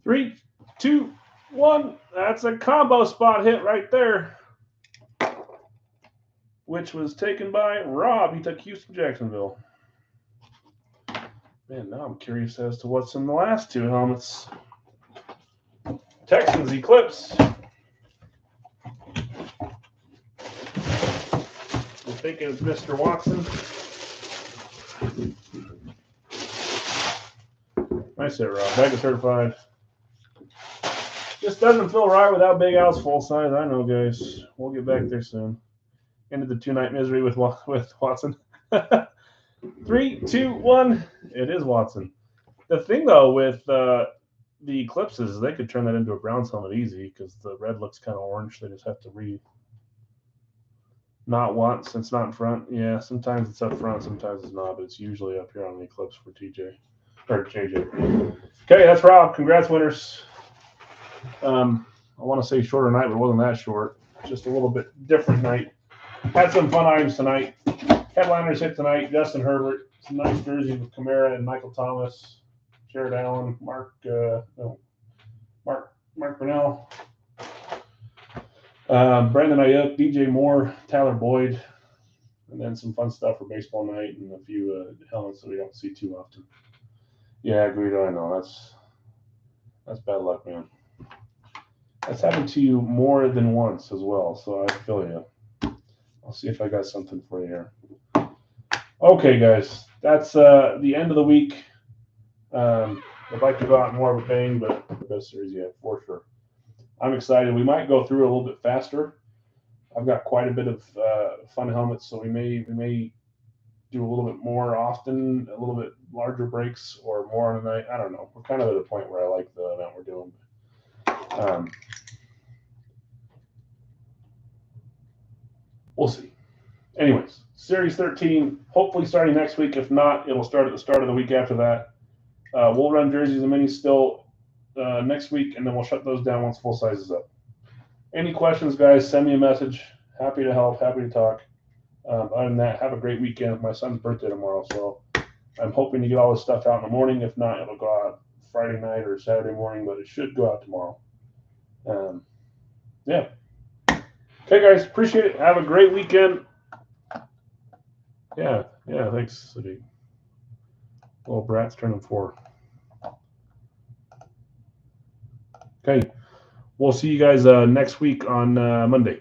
Three, 2, 1. That's a combo spot hit right there, which was taken by Rob. He took Houston, Jacksonville. Man, now I'm curious as to what's in the last 2 helmets. Texans Eclipse. I think it's Mr. Watson. Nice hit, Rob. Beckett certified. Just doesn't feel right without Big Al's full size. I know, guys. We'll get back there soon. Into the 2-night misery with Watson. 3, 2, 1. It is Watson. The thing, though, with the Eclipses, they could turn that into a Browns helmet easy because the red looks kind of orange. They just have to not once. It's not in front. Yeah, sometimes it's up front, sometimes it's not, but it's usually up here on the Eclipse for TJ or JJ. Okay, that's Rob. Congrats, winners. I want to say shorter night, but it wasn't that short. Just a little bit different night. Had some fun items tonight. Headliners hit tonight. Justin Herbert, some nice jerseys with Kamara and Michael Thomas, Jared Allen, Mark Brunell, Brandon Ayuk, DJ Moore, Tyler Boyd, and then some fun stuff for baseball night and a few helmets that we don't see too often. Yeah, Guido, I know that's bad luck, man. That's happened to you more than once as well, so I feel you. I'll see if I got something for you here. Okay, guys, that's the end of the week. I'd like to go out more of a bang, but the best series yet, for sure. I'm excited. We might go through a little bit faster. I've got quite a bit of fun helmets, so we may do a little bit more often, a little bit larger breaks, or more on a night. I don't know. We're kind of at a point where I like the amount we're doing. We'll see. Anyways, Series 13, hopefully starting next week. If not, it'll start at the start of the week after that. We'll run jerseys and minis still next week, and then we'll shut those down once full size is up. Any questions, guys, send me a message. Happy to help, happy to talk. Other than that, have a great weekend. My son's birthday tomorrow, so I'm hoping to get all this stuff out in the morning. If not, it'll go out Friday night or Saturday morning, but it should go out tomorrow. Yeah. Okay, guys, appreciate it. Have a great weekend. Yeah, thanks, Sadiq. Little brat's turning 4. Okay, we'll see you guys next week on Monday.